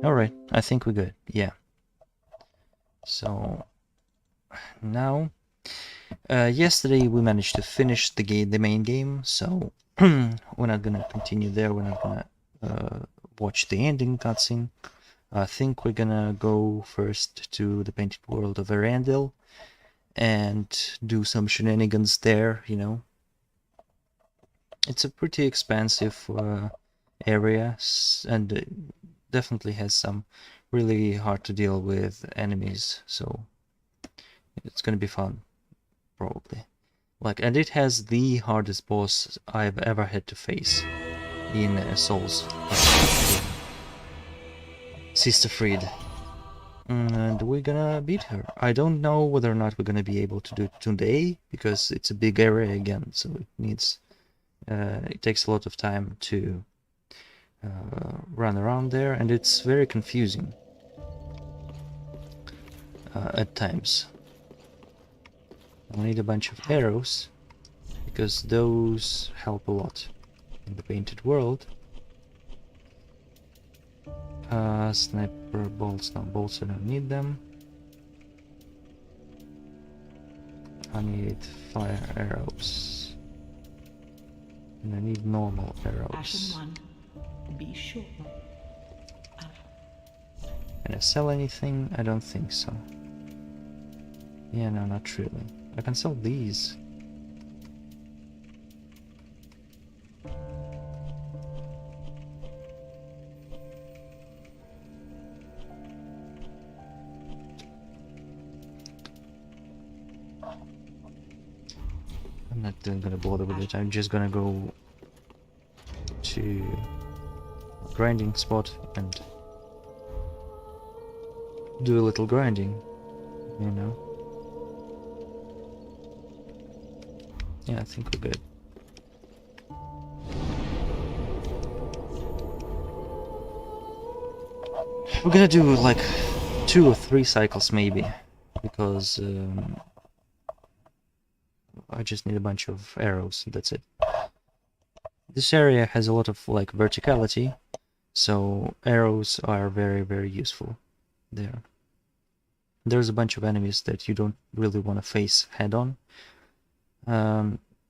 Alright, I think we're good. Yeah. So now, yesterday we managed to finish the main game, so we're not gonna continue there. We're not gonna watch the ending cutscene. I think we're gonna go first to the painted world of Arendelle and do some shenanigans there, you know. It's a pretty expansive area and definitely has some really hard to deal with enemies, so it's gonna be fun, probably. Like, and it has the hardest boss I've ever had to face in Souls. Sister Fried. And we're gonna beat her. I don't know whether or not we're gonna be able to do it today, because it's a big area again, so it needs... it takes a lot of time to run around there, and it's very confusing at times. I'll need a bunch of arrows, because those help a lot in the painted world. Sniper bolts, no bolts, I don't need them. I need fire arrows. And I need normal arrows. Ashen one, be sure. Can I sell anything? I don't think so. Yeah, no, not really. I can sell these. I'm not even gonna bother with it. I'm just gonna go to a grinding spot and do a little grinding, you know. Yeah, I think we're good. We're gonna do like 2 or 3 cycles maybe, because I just need a bunch of arrows, that's it. This area has a lot of like verticality, so arrows are very, very useful there. There's a bunch of enemies that you don't really want to face head on,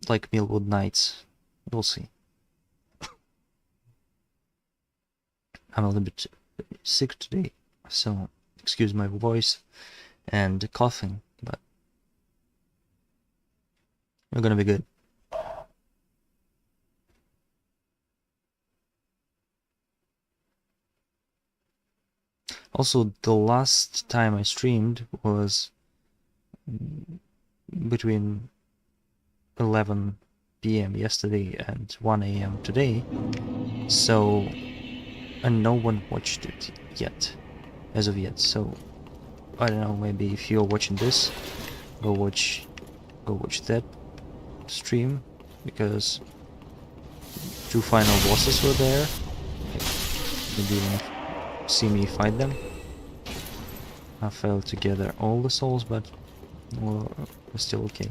like Millwood Knights. We'll see. I'm a little bit sick today, so excuse my voice and coughing, but we're gonna be good. Also, the last time I streamed was between 11 PM yesterday and 1 AM today, so... and no one watched it yet, as of yet, so... I don't know, maybe if you're watching this, go watch that stream, because 2 final bosses were there. Maybe even see me fight them. I failed to gather all the souls, but we're still okay.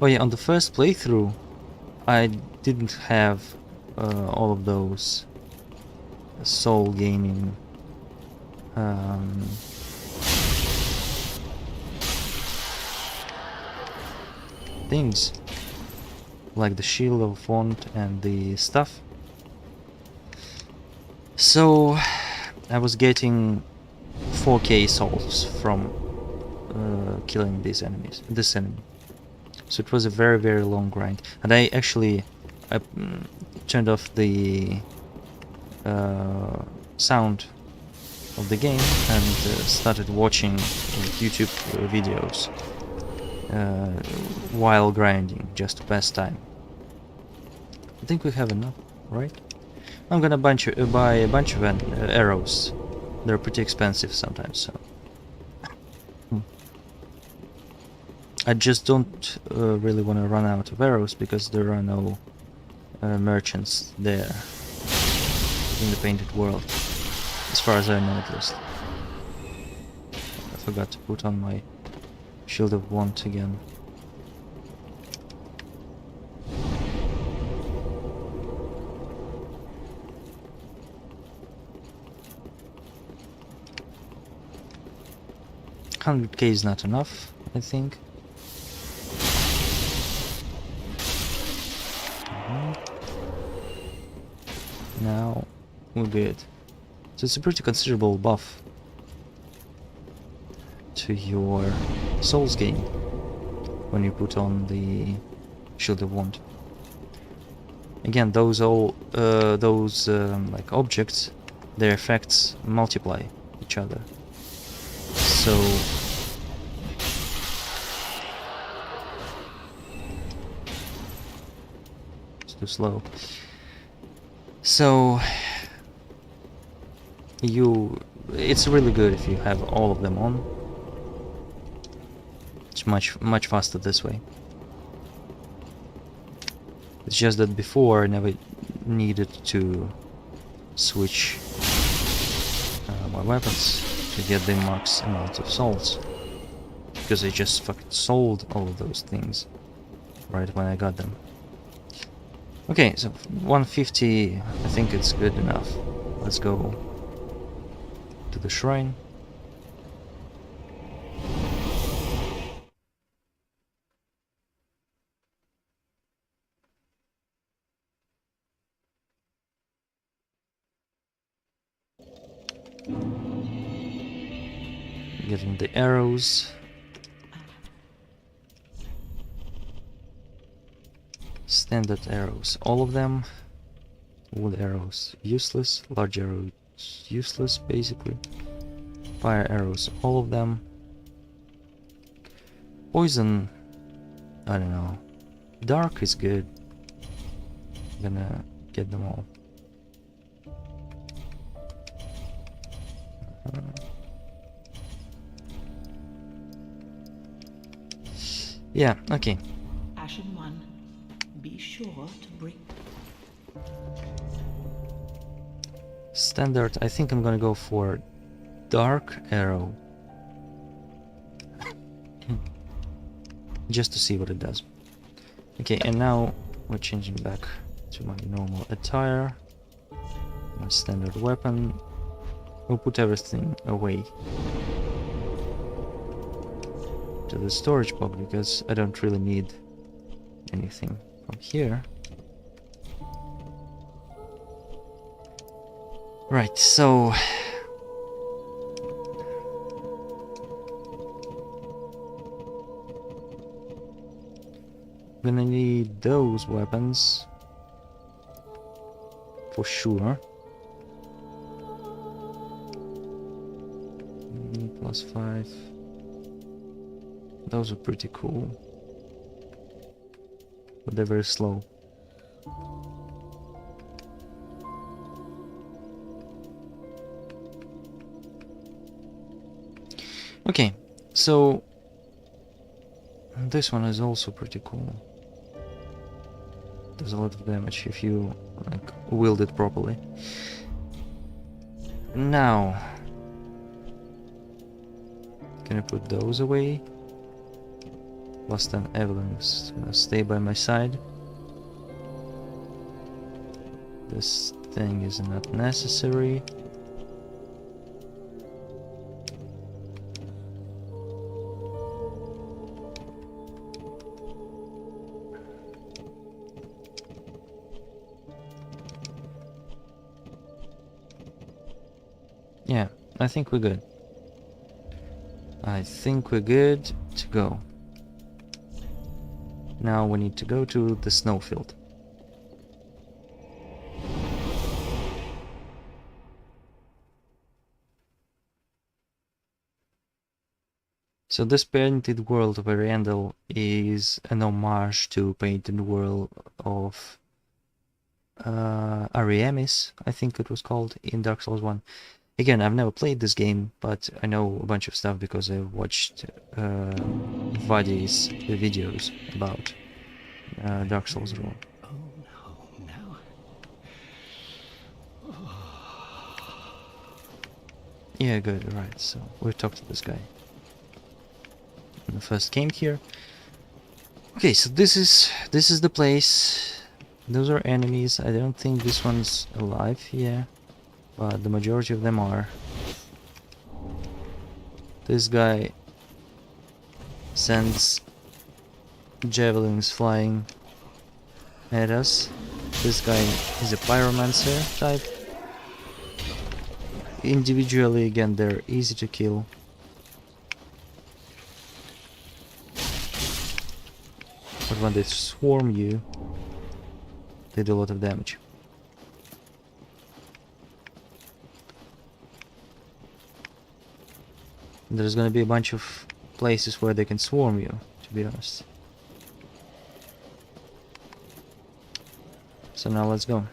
Oh yeah, on the first playthrough I didn't have all of those soul gaining things, like the Shield of Wand and the stuff. So I was getting 4k souls from killing this enemy. So it was a very, very long grind, and I actually turned off the sound of the game and started watching YouTube videos while grinding, just to pass time. I think we have enough, right? I'm gonna buy a bunch of arrows. They're pretty expensive sometimes, so... I just don't really want to run out of arrows, because there are no merchants there in the painted world, as far as I know at least. I forgot to put on my Shield of Wand again. 100k is not enough, I think. Now we're good. So it's a pretty considerable buff to your Souls game when you put on the Shield of Wand. Again, those like objects, their effects multiply each other. So it's too slow. So it's really good if you have all of them on. It's much faster this way. It's just that before I never needed to switch my weapons to get the max amount of souls, because I just fucking sold all of those things right when I got them. Okay, so 150, I think it's good enough. Let's go to the shrine. Getting the arrows. Standard arrows, all of them. Wood arrows useless, large arrows useless basically. Fire arrows, all of them. Poison, I don't know. Dark is good. I'm gonna get them all. Yeah, okay. Ashen One, be sure to bring. Standard, I think I'm gonna go for Dark Arrow. Just to see what it does. Okay, and now we're changing back to my normal attire. My standard weapon. We'll put everything away to the storage box because I don't really need anything from here. Right, so I'm gonna need those weapons for sure. +5. Those are pretty cool, but they're very slow. Okay, so this one is also pretty cool. Does a lot of damage if you like wield it properly. Now, can I put those away? Last time Evelyn is gonna stay by my side. This thing is not necessary. Yeah, I think we're good. I think we're good to go. Now we need to go to the snowfield. So this Painted World of Ariandel is an homage to Painted World of Ariamis, I think it was called, in Dark Souls 1. Again, I've never played this game, but I know a bunch of stuff because I watched Vadi's videos about Dark Souls rule. Oh no, no. Yeah, good, right, so we've talked to this guy when I first came here. Okay, so this is the place. Those are enemies. I don't think this one's alive here, but the majority of them are. This guy sends javelins flying at us. This guy is a pyromancer type. Individually, again, they're easy to kill. But when they swarm you, they do a lot of damage. There's gonna be a bunch of places where they can swarm you, to be honest. So now let's go.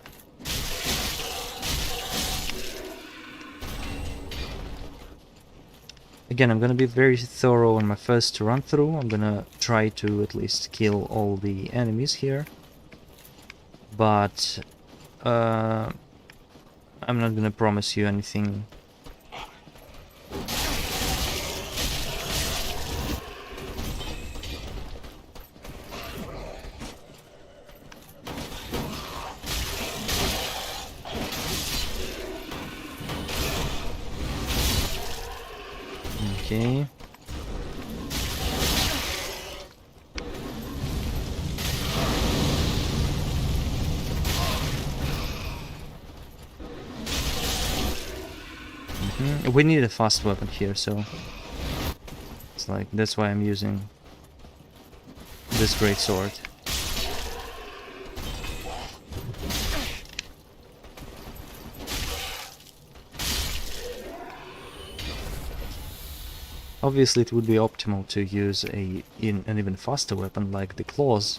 Again, I'm gonna be very thorough on my first run through. I'm gonna try to at least kill all the enemies here. But I'm not gonna promise you anything. Okay. We need a fast weapon here, so it's like that's why I'm using this great sword. Obviously, it would be optimal to use an even faster weapon like the claws,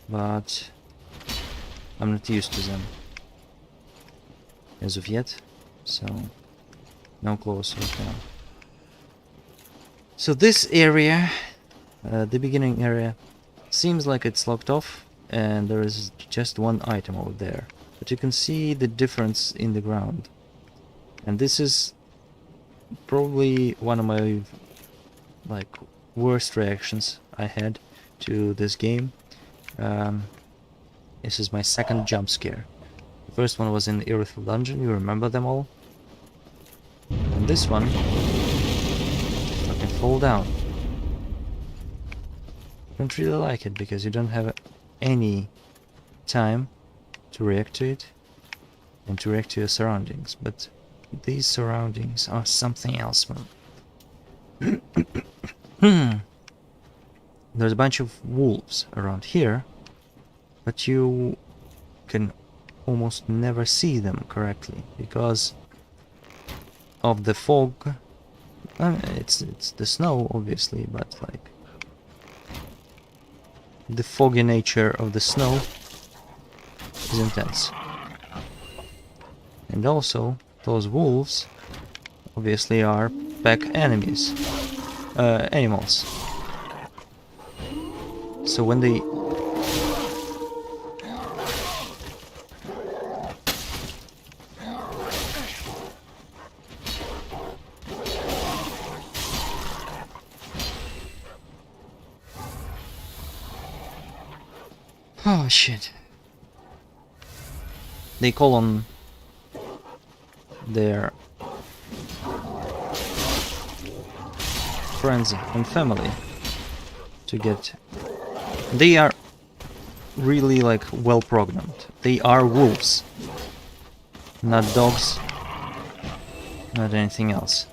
but I'm not used to them as of yet, so no claws right now. So this area, the beginning area, seems like it's locked off, and there is just one item over there. But you can see the difference in the ground, and this is probably one of my like worst reactions I had to this game. This is my second jump scare. The first one was in the Irithyll dungeon, you remember them all? And this one, I can fall down. Don't really like it because you don't have any time to react to it and to react to your surroundings, but these surroundings are something else, man. There's a bunch of wolves around here, but you can almost never see them correctly because of the fog. It's the snow, obviously, but like the foggy nature of the snow is intense. And also, those wolves obviously are pack animals. So when they oh shit. They call on their friends and family to get. They are really like well programmed. They are wolves, not dogs, not anything else.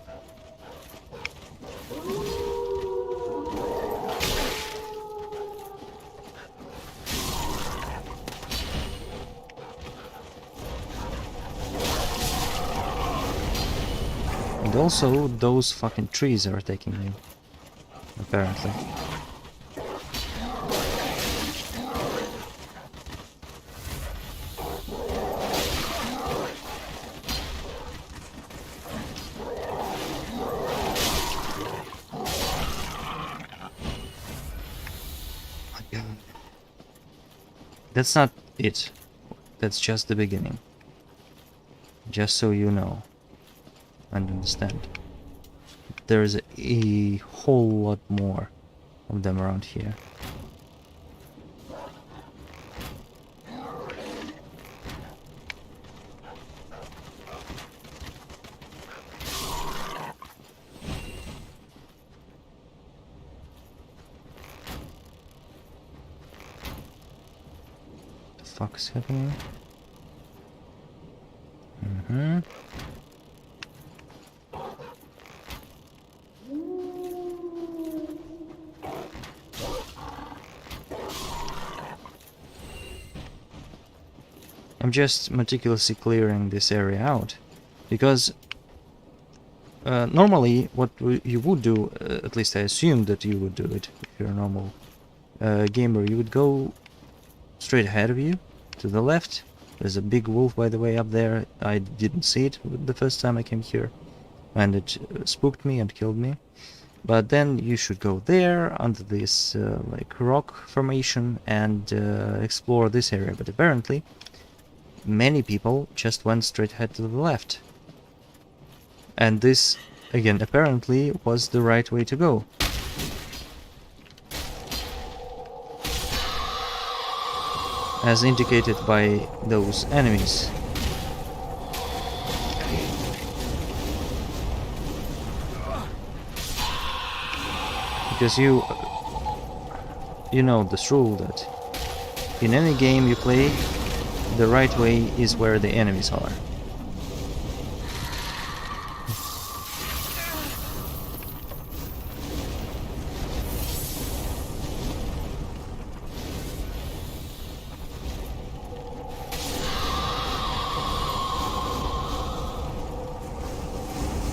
And also, those fucking trees are attacking me, apparently. That's not it. That's just the beginning. Just so you know and understand. There's a whole lot more of them around here. fuck is happening? Mm-hmm. I'm just meticulously clearing this area out, because normally what you would do, at least I assume that you would do it if you're a normal gamer, you would go straight ahead of you, to the left. There's a big wolf, by the way, up there. I didn't see it the first time I came here, and it spooked me and killed me. But then you should go there, under this like rock formation, and explore this area. But apparently, many people just went straight ahead to the left. And this, again, apparently was the right way to go. As indicated by those enemies. Because you know this rule that in any game you play, the right way is where the enemies are.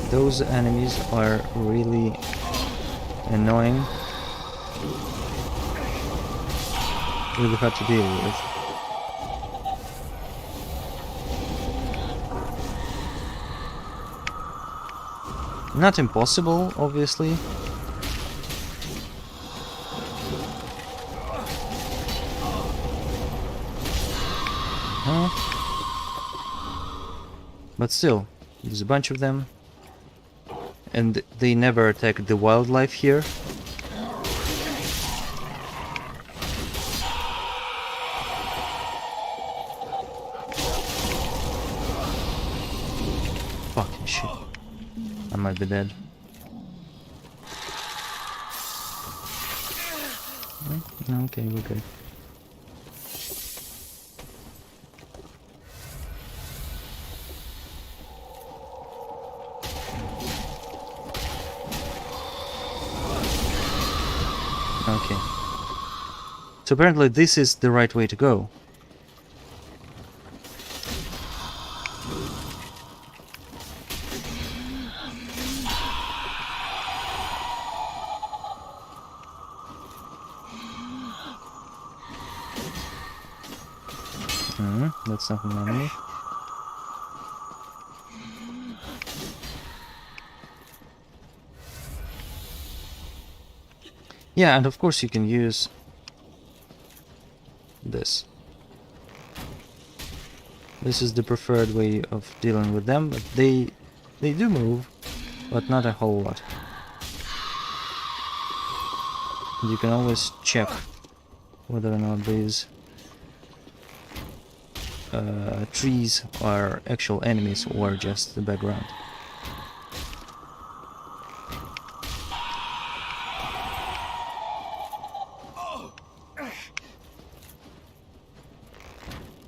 Those enemies are really annoying. Really hard to deal with. Not impossible, obviously. But still, there's a bunch of them. And they never attack the wildlife here. Fucking shit. I might be dead. Okay, we're good. Okay. So apparently this is the right way to go. That's not an enemy. Yeah, and of course you can use this. This is the preferred way of dealing with them, but they do move, but not a whole lot. You can always check whether or not these trees are actual enemies or just the background.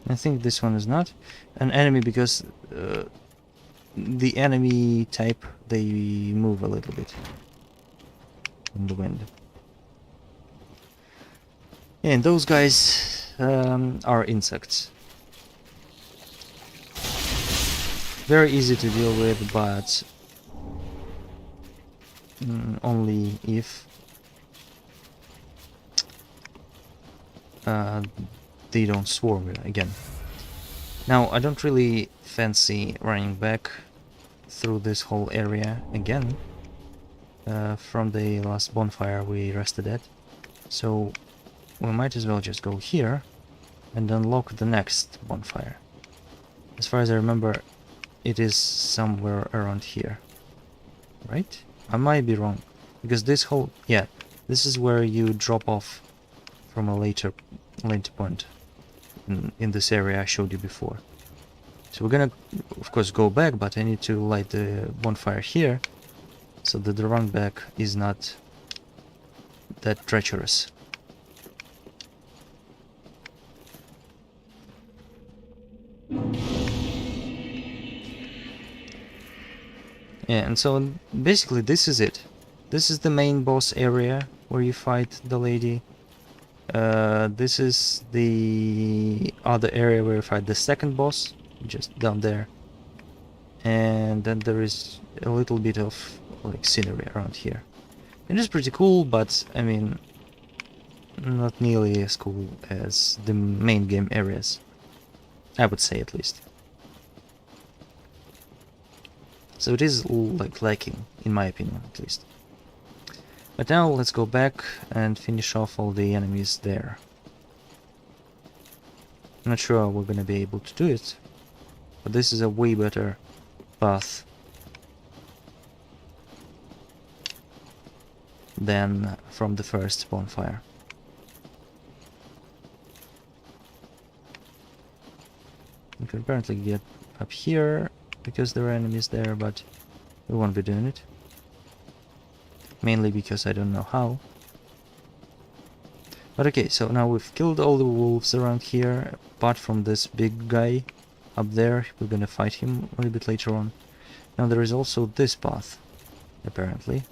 I think this one is not an enemy because the enemy type, they move a little bit in the wind. And those guys are insects. Very easy to deal with, but only if they don't swarm again. Now, I don't really fancy running back through this whole area again from the last bonfire we rested at, so we might as well just go here and unlock the next bonfire. As far as I remember, it is somewhere around here, right? I might be wrong, because this whole, yeah, this is where you drop off from a later point in this area I showed you before. So we're gonna, of course, go back, but I need to light the bonfire here so that the run back is not that treacherous. Yeah, and so basically this is it. This is the main boss area where you fight the lady. This is the other area where you fight the second boss, just down there. And then there is a little bit of like scenery around here. It is pretty cool, but I mean, not nearly as cool as the main game areas. I would say, at least. So it is like lacking, in my opinion, at least. But now let's go back and finish off all the enemies there. I'm not sure we're gonna be able to do it, but this is a way better path than from the first bonfire. We can apparently get up here because there are enemies there, but we won't be doing it. Mainly because I don't know how. But okay, so now we've killed all the wolves around here, apart from this big guy up there. We're gonna fight him a little bit later on. Now there is also this path, apparently.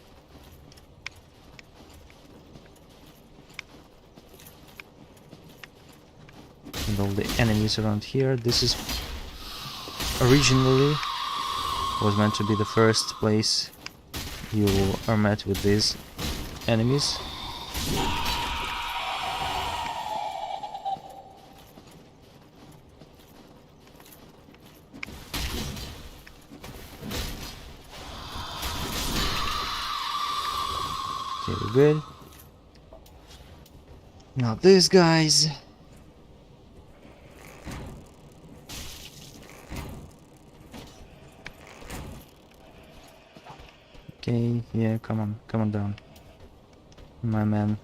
And all the enemies around here. This is originally was meant to be the first place you are met with these enemies. Okay, we're good. Now these guys. Okay, yeah, come on down, my man.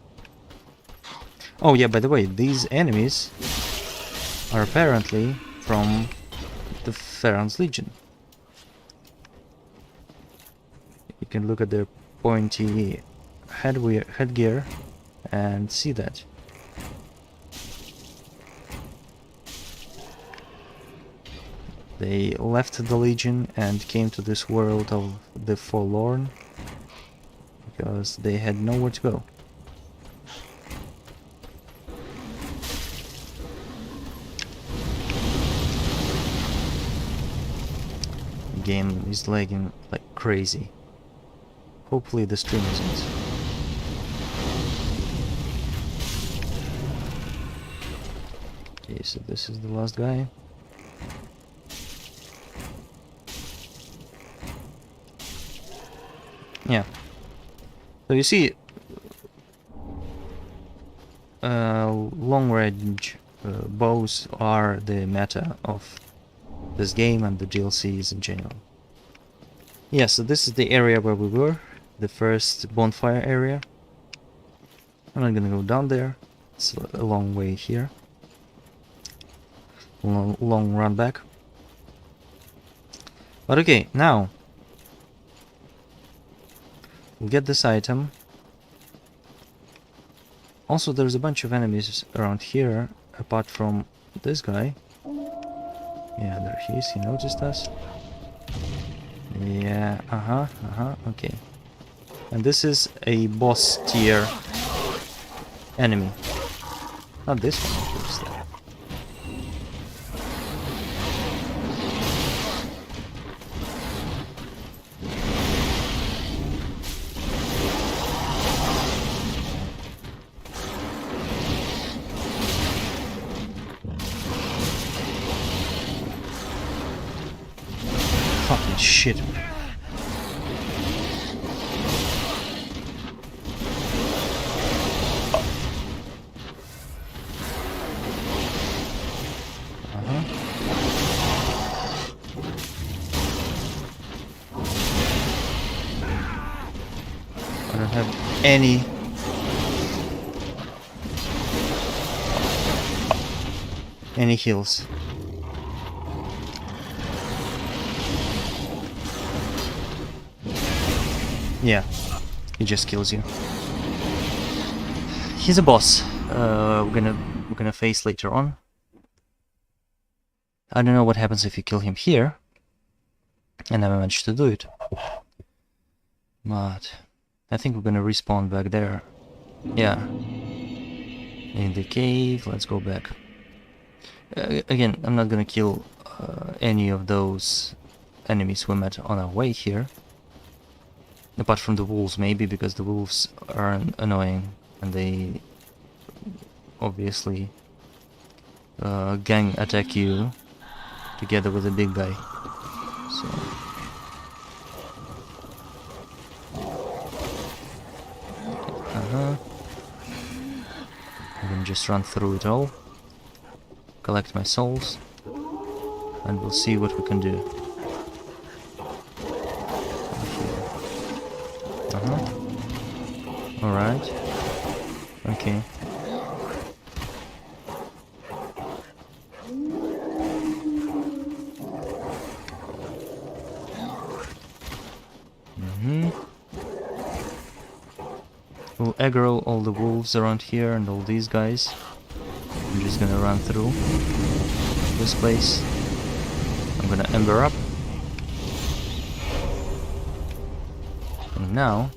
Oh yeah, by the way, these enemies are apparently from the Farron's Legion. You can look at their pointy headgear and see that. They left the Legion and came to this world of the Forlorn because they had nowhere to go. The game is lagging like crazy. Hopefully the stream isn't. Okay, so this is the last guy. Yeah. So you see, long-range bows are the meta of this game and the DLCs in general. Yeah, so this is the area where we were, the first bonfire area. I'm not gonna go down there, it's a long way here. Long run back. But okay, now we'll get this item. Also, there's a bunch of enemies around here, apart from this guy. Yeah, there he is, he noticed us. Yeah, okay. And this is a boss tier enemy. Not this one, at least. Fucking shit. I don't have any heals. Yeah, he just kills you. He's a boss. We're gonna face later on. I don't know what happens if you kill him here. I never managed to do it. But I think we're gonna respawn back there. Yeah. In the cave, let's go back. Again, I'm not gonna kill any of those enemies we met on our way here. Apart from the wolves, maybe, because the wolves are annoying and they obviously gang attack you together with the big guy. So I'm gonna just run through it all, collect my souls, and we'll see what we can do. Alright. Okay. We'll aggro all the wolves around here and all these guys. I'm just gonna run through this place. I'm gonna ember up. And now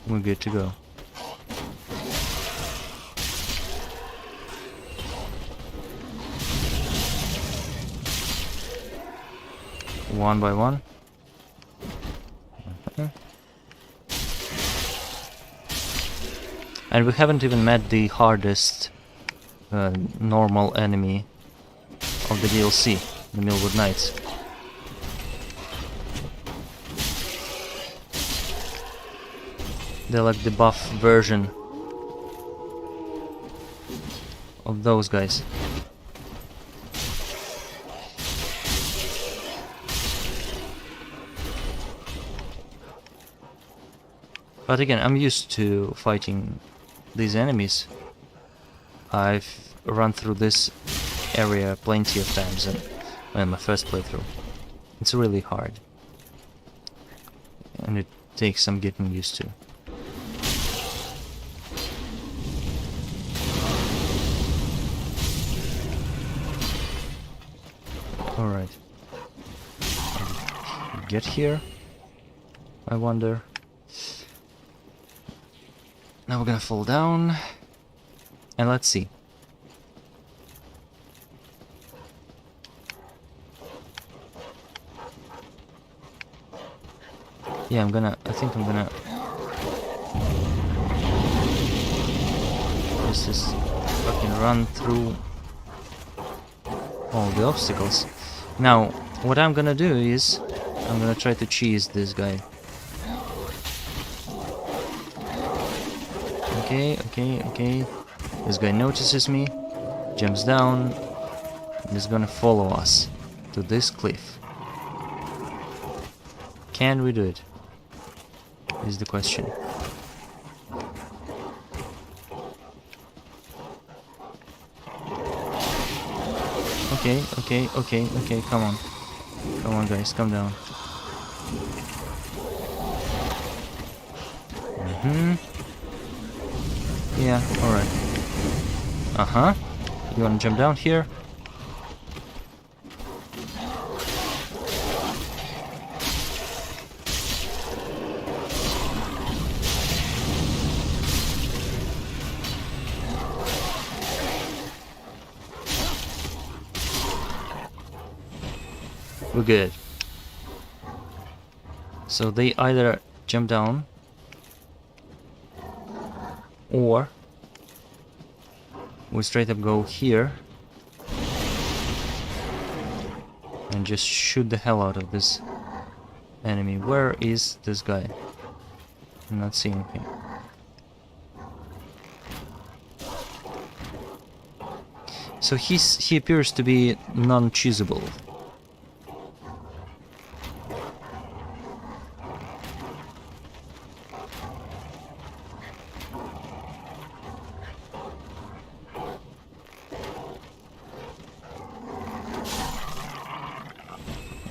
we're good to go. One by one. And we haven't even met the hardest normal enemy of the DLC, the Millwood Knights. They're like the buff version of those guys. But again, I'm used to fighting these enemies. I've run through this area plenty of times in my first playthrough. It's really hard. And it takes some getting used to. Alright. Get here? I wonder. Now we're gonna fall down. And let's see. Yeah, I think I'm gonna just fucking run through all the obstacles. Now, what I'm gonna do is I'm gonna try to cheese this guy. Okay. This guy notices me, jumps down, and is gonna follow us to this cliff. Can we do it? Is the question. Okay, come on. Come on, guys, come down. Yeah, alright. You wanna jump down here? We're good. So they either jump down or we straight up go here and just shoot the hell out of this enemy. Where is this guy? I'm not seeing him. So he appears to be non-choosable.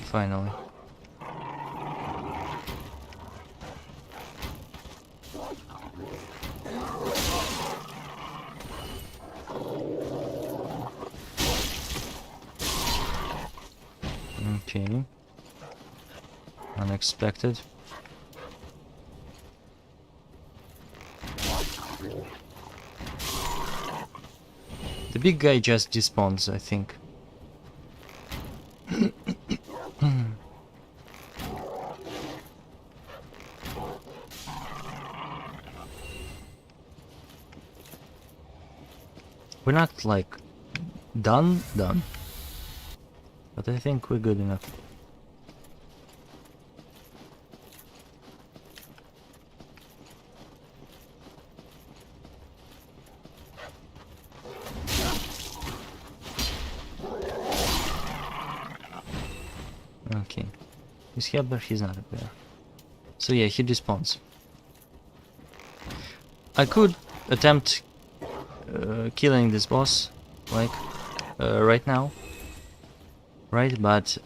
Finally. Okay. Unexpected. The big guy just despawns, I think. We're not like done, but I think we're good enough. Okay, is he up there? He's not up there. So yeah, he despawns. I could attempt killing this boss, like right now, right? But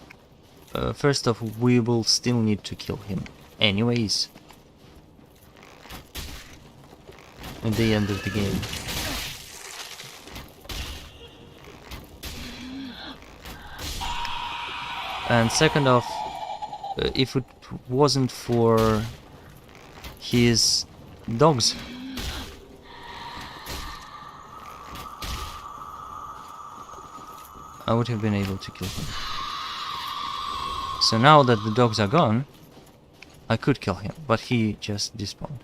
first off, we will still need to kill him, anyways, at the end of the game. And second off, if it wasn't for his dogs, I would have been able to kill him. So now that the dogs are gone, I could kill him, but he just despawned.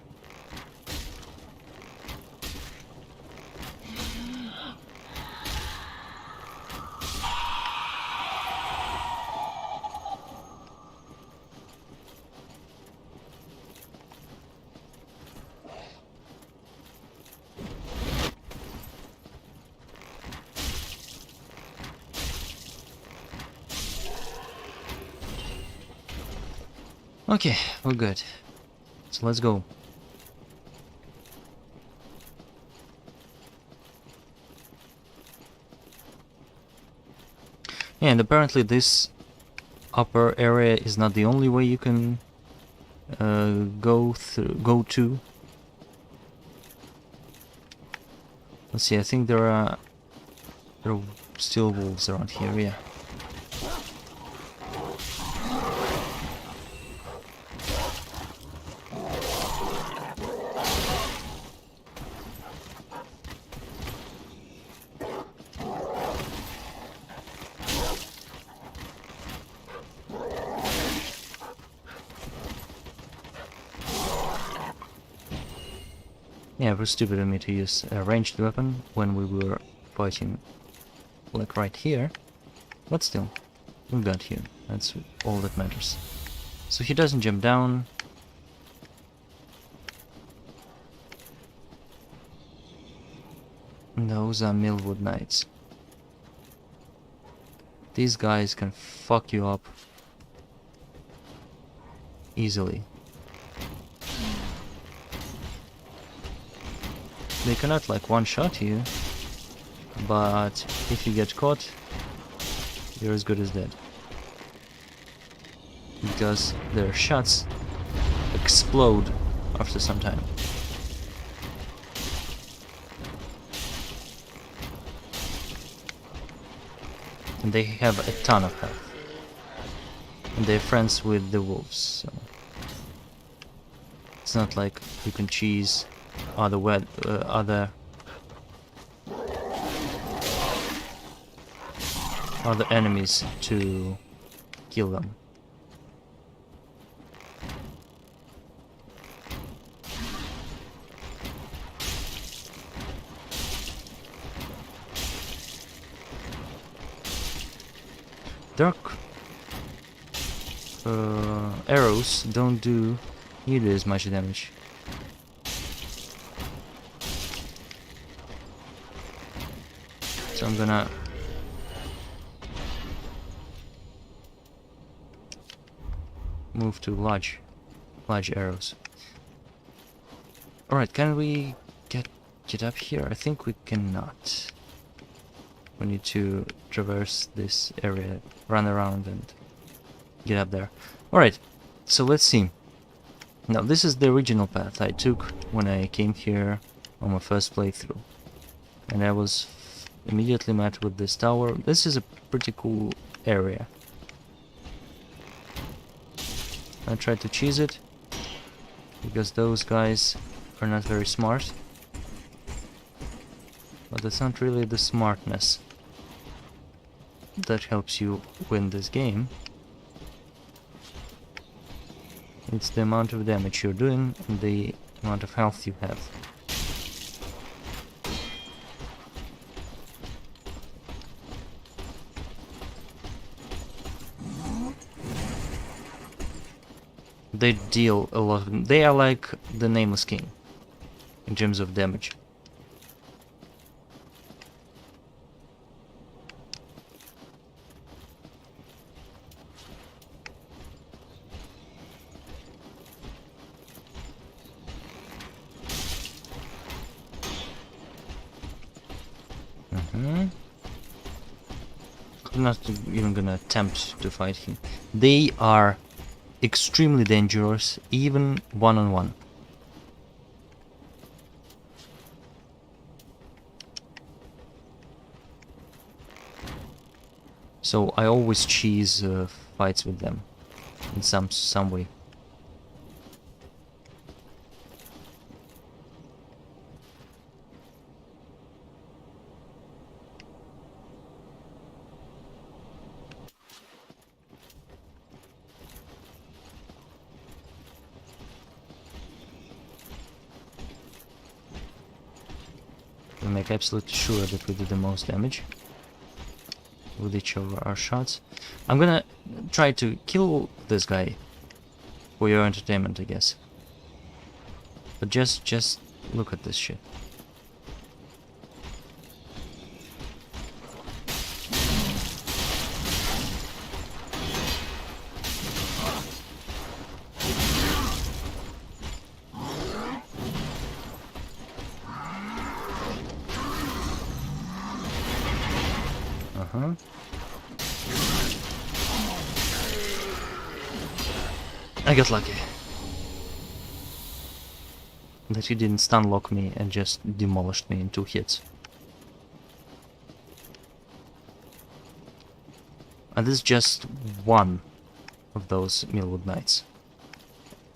Okay, we're good. So let's go. Yeah, and apparently this upper area is not the only way you can go to. Let's see. I think there are still wolves around here. Yeah. Yeah, it was stupid of me to use a ranged weapon when we were fighting, like right here. But still, we got here. That's all that matters. So he doesn't jump down. Those are Millwood Knights. These guys can fuck you up easily. They cannot like one-shot you, but if you get caught, you're as good as dead. Because their shots explode after some time. And they have a ton of health. And they're friends with the wolves, so it's not like you can cheese other enemies to kill them. Dark arrows don't do nearly as much damage. So I'm gonna move to large arrows. Alright, can we get up here? I think we cannot. We need to traverse this area, run around and get up there. Alright, so let's see. Now this is the original path I took when I came here on my first playthrough. And I was immediately met with this tower. This is a pretty cool area. I tried to cheese it, because those guys are not very smart. But it's not really the smartness that helps you win this game. It's the amount of damage you're doing and the amount of health you have. They deal a lot of... They are like the Nameless King in terms of damage. I'm not even gonna attempt to fight him. They are extremely dangerous, even one-on-one. So I always choose fights with them in some way. We make absolutely sure that we do the most damage with each of our shots. I'm gonna try to kill this guy for your entertainment, I guess. But just look at this shit. I got lucky that he didn't stun lock me and just demolished me in 2 hits. And this is just one of those Millwood Knights.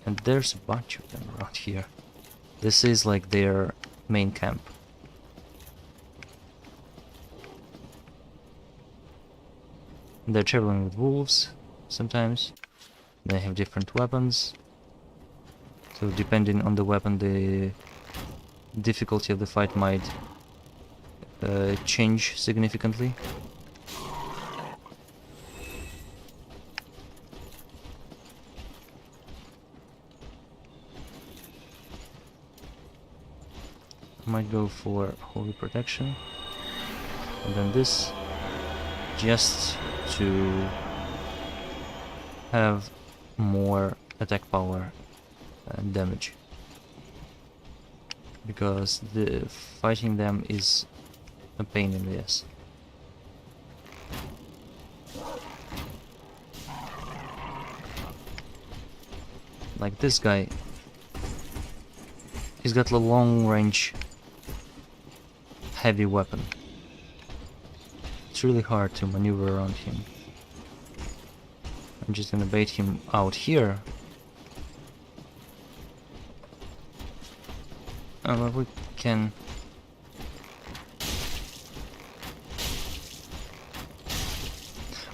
And there's a bunch of them around here. This is like their main camp. They're traveling with wolves sometimes. They have different weapons. So depending on the weapon, the difficulty of the fight might change significantly. I might go for Holy Protection. And then this, just to have more attack power and damage, because the fighting them is a pain in the ass. Like this guy, he's got a long range heavy weapon. It's really hard to maneuver around him. I'm just gonna bait him out here. Well, we can...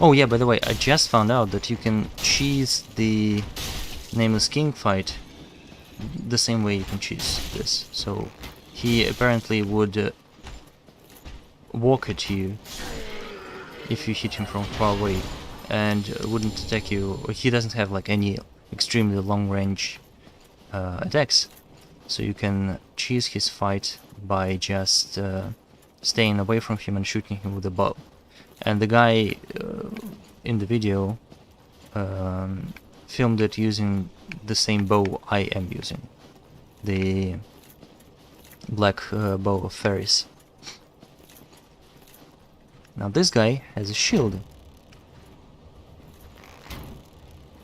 Oh yeah, by the way, I just found out that you can cheese the Nameless King fight the same way you can cheese this. So he apparently would walk at you if you hit him from far away, and wouldn't attack you. He doesn't have like any extremely long range attacks, so you can cheese his fight by just staying away from him and shooting him with a bow. And the guy in the video filmed it using the same bow I am using, the black bow of Ferris. Now this guy has a shield.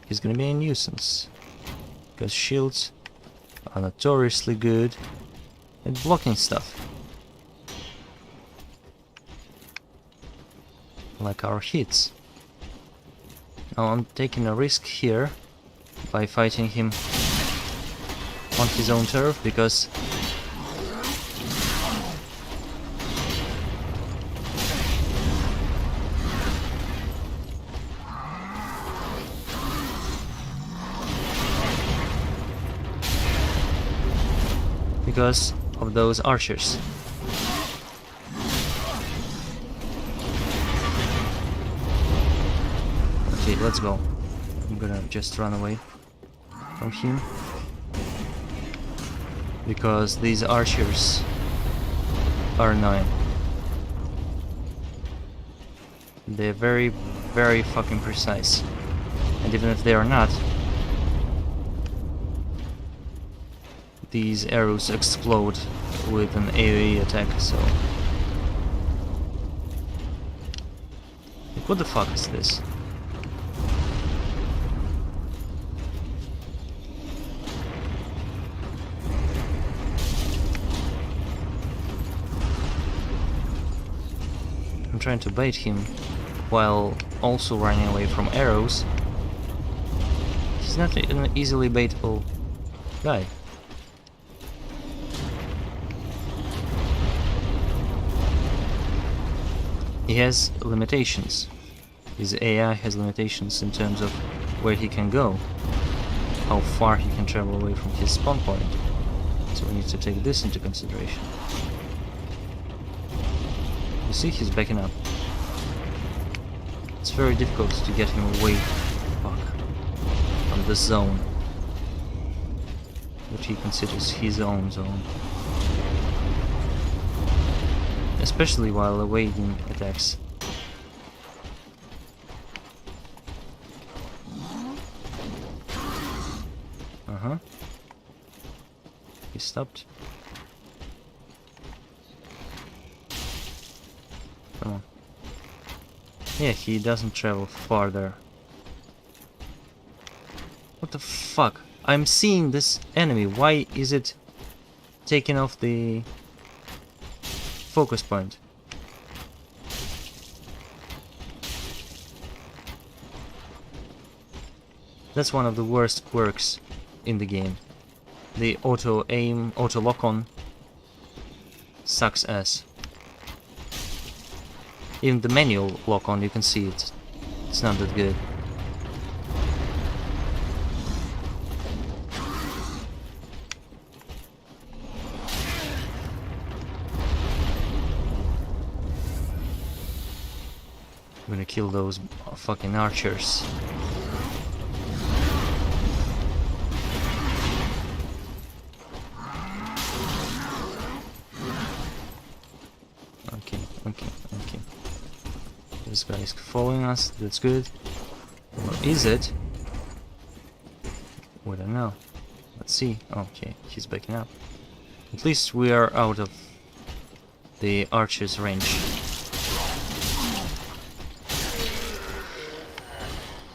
He's gonna be a nuisance, because shields are notoriously good at blocking stuff, like our hits. Now I'm taking a risk here by fighting him on his own turf, because because of those archers. Okay, let's go. I'm gonna just run away from him. Because these archers are annoying. They're very, very fucking precise. And even if they are not, these arrows explode with an AoE attack, so... Like, what the fuck is this? I'm trying to bait him while also running away from arrows. He's not an easily baitable guy. He has limitations. His AI has limitations in terms of where he can go, how far he can travel away from his spawn point. So we need to take this into consideration. You see, he's backing up. It's very difficult to get him away from the zone, which he considers his own zone. Especially while evading attacks. Uh-huh. He stopped. Come on. Yeah, he doesn't travel farther. What the fuck? I'm seeing this enemy. Why is it taking off the focus point? That's one of the worst quirks in the game. The auto aim, auto lock on sucks ass. Even the manual lock on, you can see it. It's not that good. I'm gonna kill those fucking archers. Okay. This guy is following us, that's good. Or is it? We don't know. Let's see. Okay, he's backing up. At least we are out of the archer's range.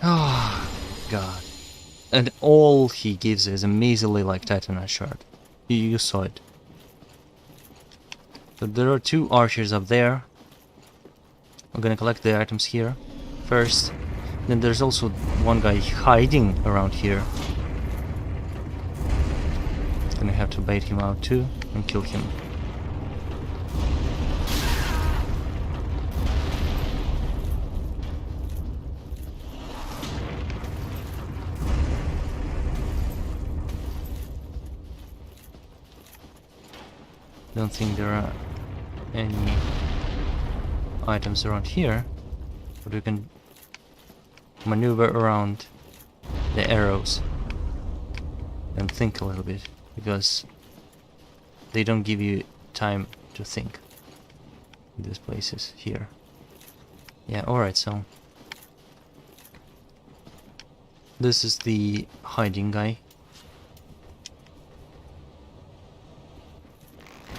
Oh, God. And all he gives is a measly like Titanite shard. You saw it. But there are two archers up there. I'm gonna collect the items here first. Then there's also one guy hiding around here. Gonna have to bait him out too and kill him. Don't think there are any items around here, but we can maneuver around the arrows and think a little bit, because they don't give you time to think in these places here. Yeah, alright, so this is the hiding guy.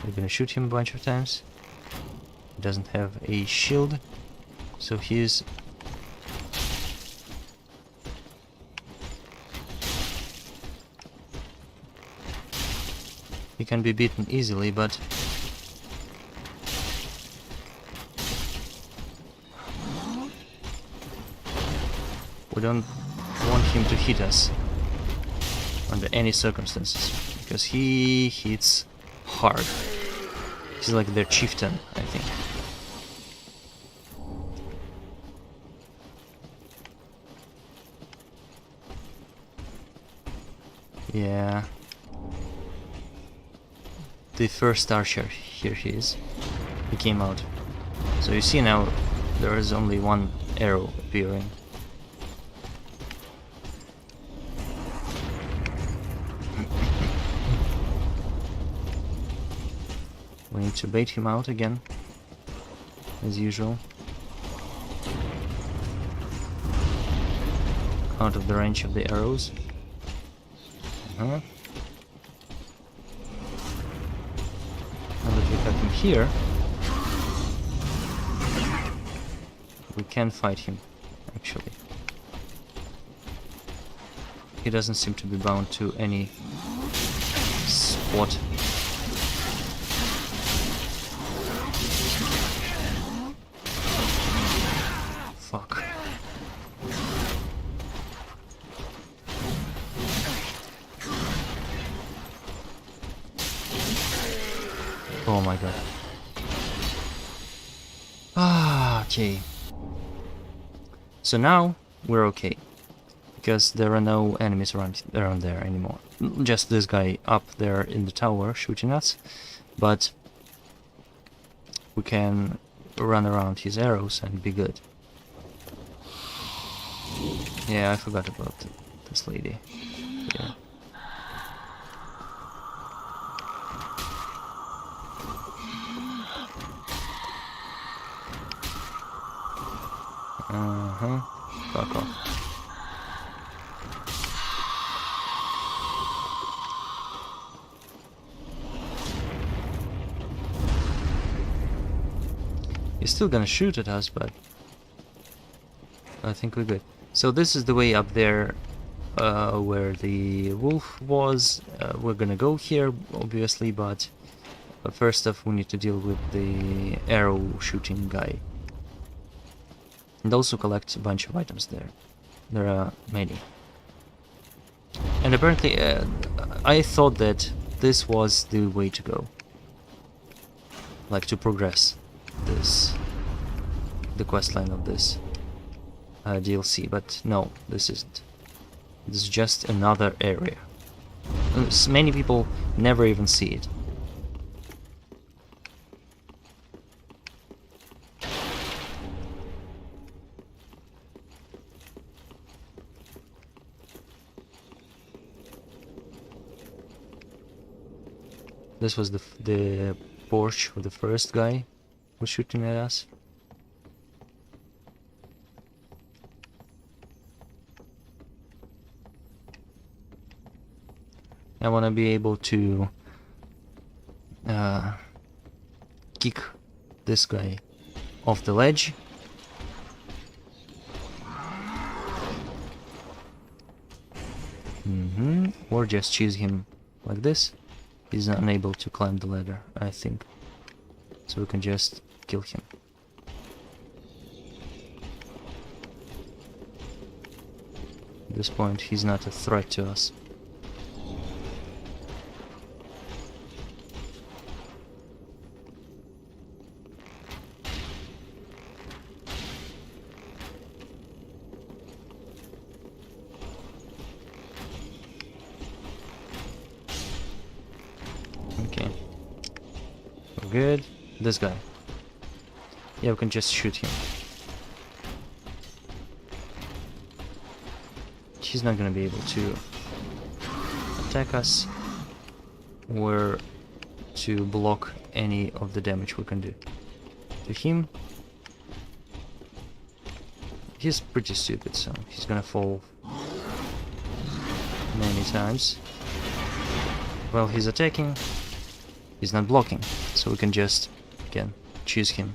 We're gonna shoot him a bunch of times. He doesn't have a shield, so he's he can be beaten easily, but we don't want him to hit us under any circumstances, because he hits hard. He's like their chieftain, I think. Yeah. the first archer. Here he is. He came out. So you see now there is only one arrow appearing. We need to bait him out again, as usual. Out of the range of the arrows. Now that we have him here, we can fight him, actually. He doesn't seem to be bound to any spot. Fuck. Oh my god. Okay. So now we're okay. Because there are no enemies around there anymore. Just this guy up there in the tower shooting us. But we can run around his arrows and be good. Yeah, I forgot about this lady. Yeah. Fuck off. He's still gonna shoot at us, but I think we're good. So this is the way up there where the wolf was. We're gonna go here, obviously, but first off we need to deal with the arrow shooting guy. And also collect a bunch of items there. There are many. And apparently I thought that this was the way to go. Like to progress the questline of this DLC, but no, this isn't. This is just another area. Many people never even see it. This was the porch of the first guy who was shooting at us. I want to be able to kick this guy off the ledge. Or just choose him like this. He's unable to climb the ladder, I think. So we can just kill him. At this point, he's not a threat to us. Okay. We're good. This guy. Yeah, we can just shoot him. He's not gonna be able to attack us or to block any of the damage we can do to him. He's pretty stupid, so he's gonna fall many times. While he's attacking, he's not blocking, so we can just, again, choose him.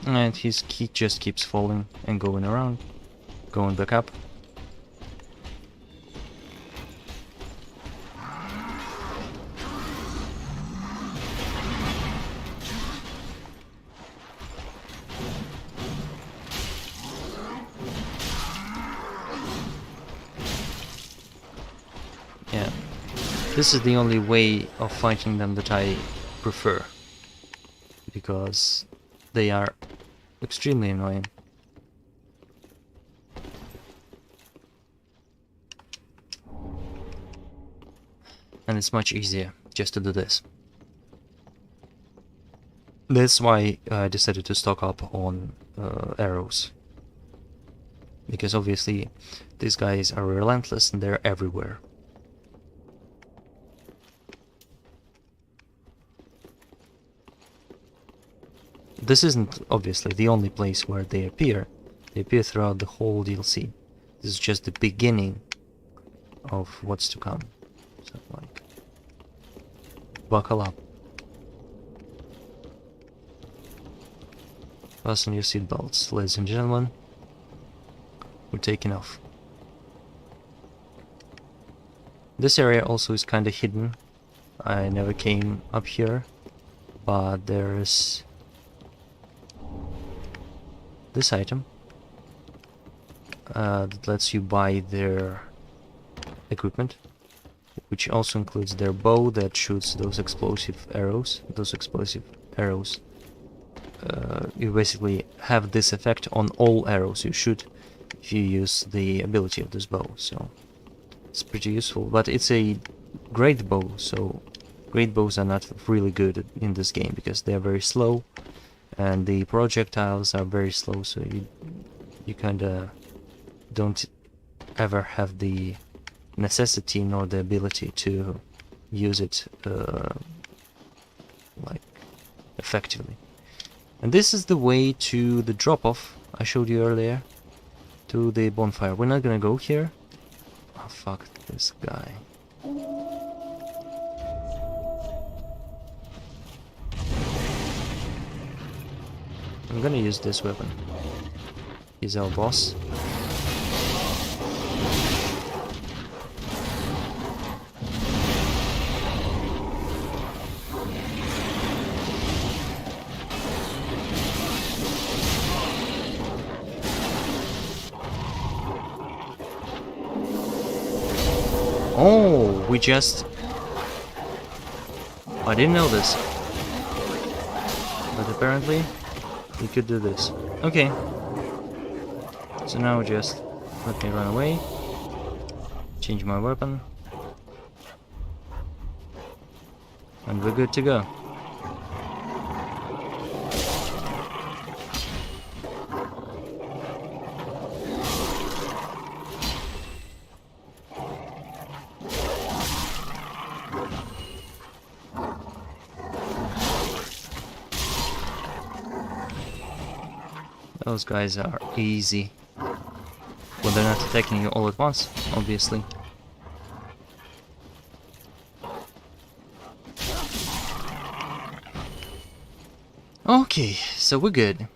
And he just keeps falling and going around, going back up. Yeah, this is the only way of fighting them that I prefer, because they are extremely annoying. and it's much easier just to do this. That's why I decided to stock up on arrows. Because obviously these guys are relentless and they're everywhere. This isn't obviously the only place where they appear. They appear throughout the whole DLC. This is just the beginning of what's to come. So like, buckle up. Fasten your seatbelts, ladies and gentlemen. We're taking off. This area also is kinda hidden. I never came up here, but there's this item that lets you buy their equipment, which also includes their bow that shoots those explosive arrows. You basically have this effect on all arrows you shoot if you use the ability of this bow, so it's pretty useful. But it's a great bow, so great bows are not really good in this game because they are very slow and the projectiles are very slow, so you kinda don't ever have the necessity nor the ability to use it like effectively. And this is the way to the drop-off I showed you earlier, to the bonfire. We're not gonna go here. Oh fuck this guy. I'm gonna use this weapon. He's our boss. Oh, we just... I didn't know this. But apparently, we could do this. Okay. So now just let me run away. Change my weapon. And we're good to go. Those guys are easy when they're not attacking you all at once, obviously. Okay, so we're good.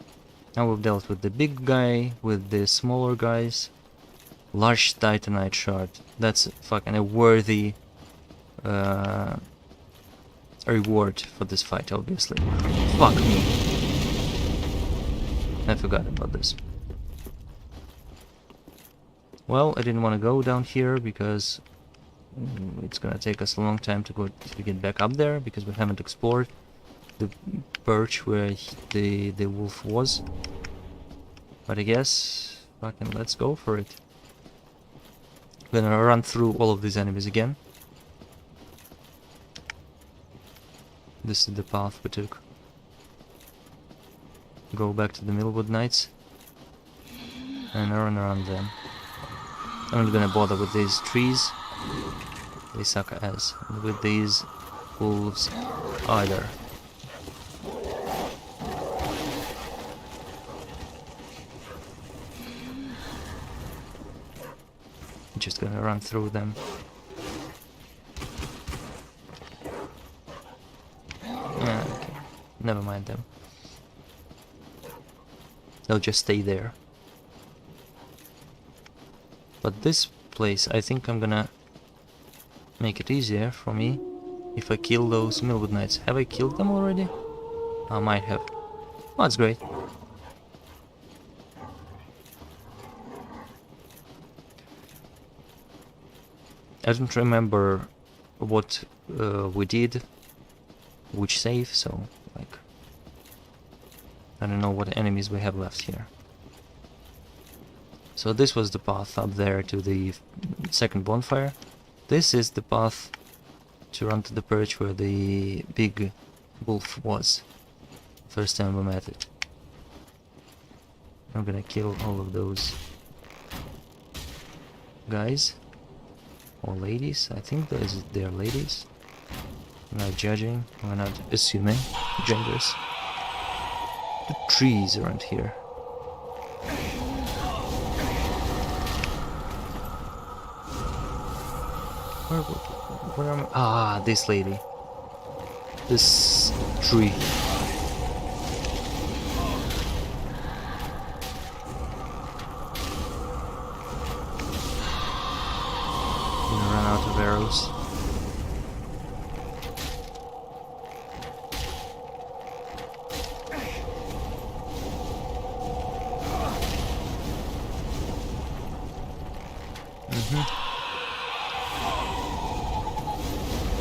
Now we've dealt with the big guy, with the smaller guys. Large titanite shard. That's fucking a worthy reward for this fight, obviously. Fuck me. I forgot about this. Well, I didn't want to go down here because it's gonna take us a long time to get back up there because we haven't explored the perch where the wolf was. But I guess fucking let's go for it. We're gonna run through all of these enemies again. This is the path we took. Go back to the Millwood Knights and run around them. I'm not gonna bother with these trees, they suck ass, and with these wolves either. I'm just gonna run through them. Yeah, okay. Never mind them. They'll just stay there. But this place, I think I'm gonna make it easier for me if I kill those Millwood Knights. Have I killed them already? I might have. Oh, that's great. I don't remember what we did, which save, so like I don't know what enemies we have left here. So this was the path up there to the second bonfire. This is the path to run to the perch where the big wolf was. First time we met it. I'm gonna kill all of those guys. Or ladies, I think they're ladies. We're not judging, we're not assuming genders. The trees around here. Where am I? Ah, this lady. This tree. Gonna run out of arrows.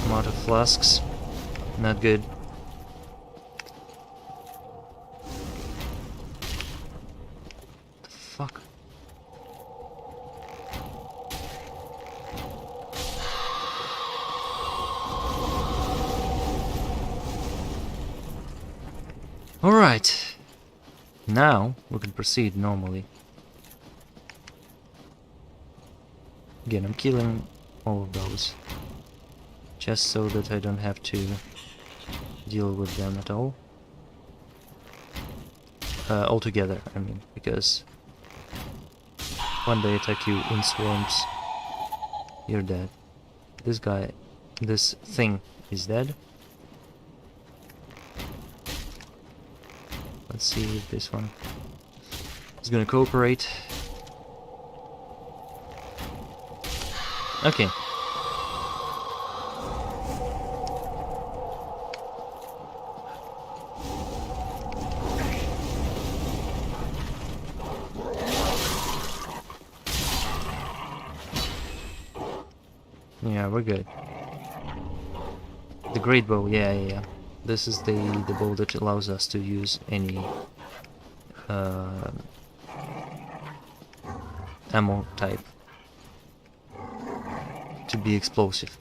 I'm out of flasks. Not good. The fuck? Alright. Now we can proceed normally. Again, I'm killing all of those. Just so that I don't have to deal with them at all. Altogether, I mean, because when they attack you in swarms, you're dead. This guy, this thing is dead. Let's see if this one is gonna cooperate. Okay. Yeah, we're good. The great bow, yeah. This is the bow that allows us to use any ammo type to be explosive.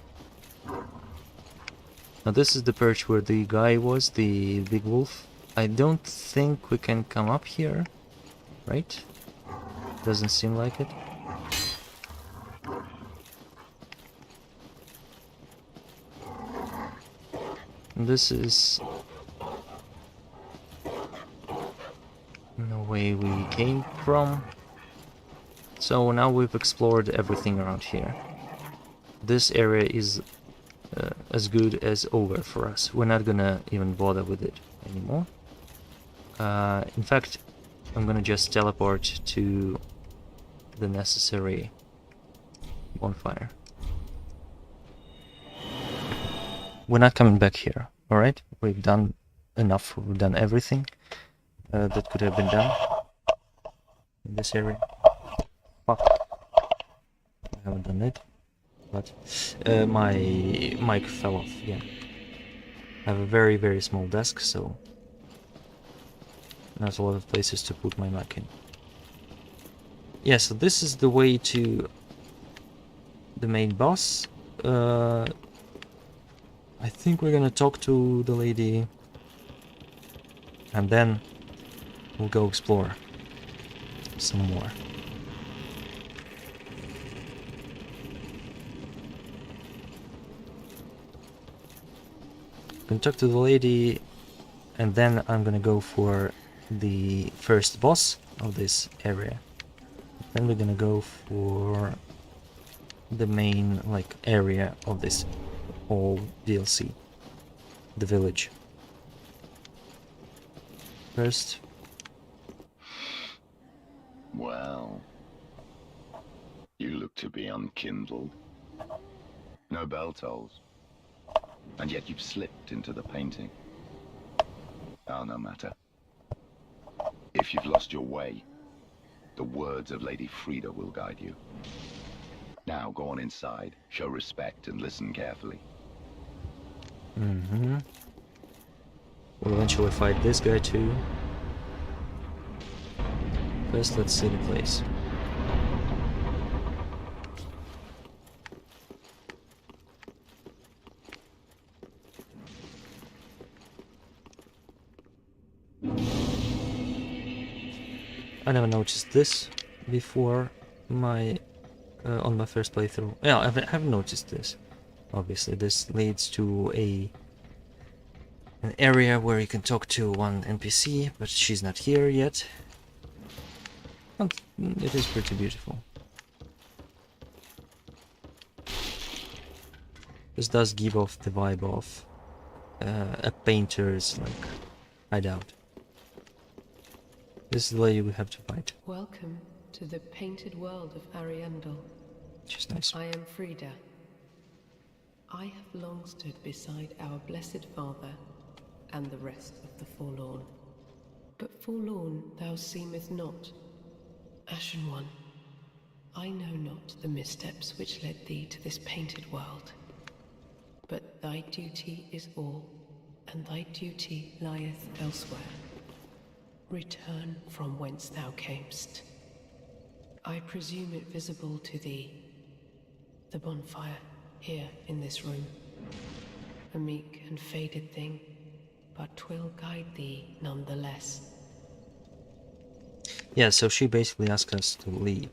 Now this is the perch where the guy was, the big wolf. I don't think we can come up here, right? Doesn't seem like it. This is the way we came from. So now we've explored everything around here. This area is as good as over for us. We're not gonna even bother with it anymore. In fact, I'm gonna just teleport to the necessary bonfire. We're not coming back here, alright? We've done enough, we've done everything that could have been done in this area. Fuck. I haven't done it, but my mic fell off, yeah. I have a very, very small desk, so there's a lot of places to put my mic in. Yeah, so this is the way to the main boss. I think we're gonna talk to the lady and then we'll go explore some more. I'm gonna talk to the lady and then I'm gonna go for the first boss of this area. Then we're gonna go for the main area of this whole DLC, the village. First. Well, you look to be unkindled. No bell tolls. And yet you've slipped into the painting. Oh, no matter. If you've lost your way, the words of Lady Frida will guide you. Now go on inside, show respect and listen carefully. We'll eventually fight this guy too. First, let's see the place. I never noticed this before my on my first playthrough. Yeah, I haven't noticed this. Obviously, this leads to an area where you can talk to one NPC, but she's not here yet. But it is pretty beautiful. This does give off the vibe of a painter's like hideout. This is the lady we have to fight. Welcome to the painted world of Ariandel. She's nice. I am Frida. I have long stood beside our blessed Father and the rest of the forlorn. But forlorn thou seemeth not. Ashen One, I know not the missteps which led thee to this painted world. But thy duty is all, and thy duty lieth elsewhere. Return from whence thou camest. I presume it visible to thee. The bonfire, here in this room. A meek and faded thing, but 'twill guide thee nonetheless. Yeah, so she basically asked us to leave.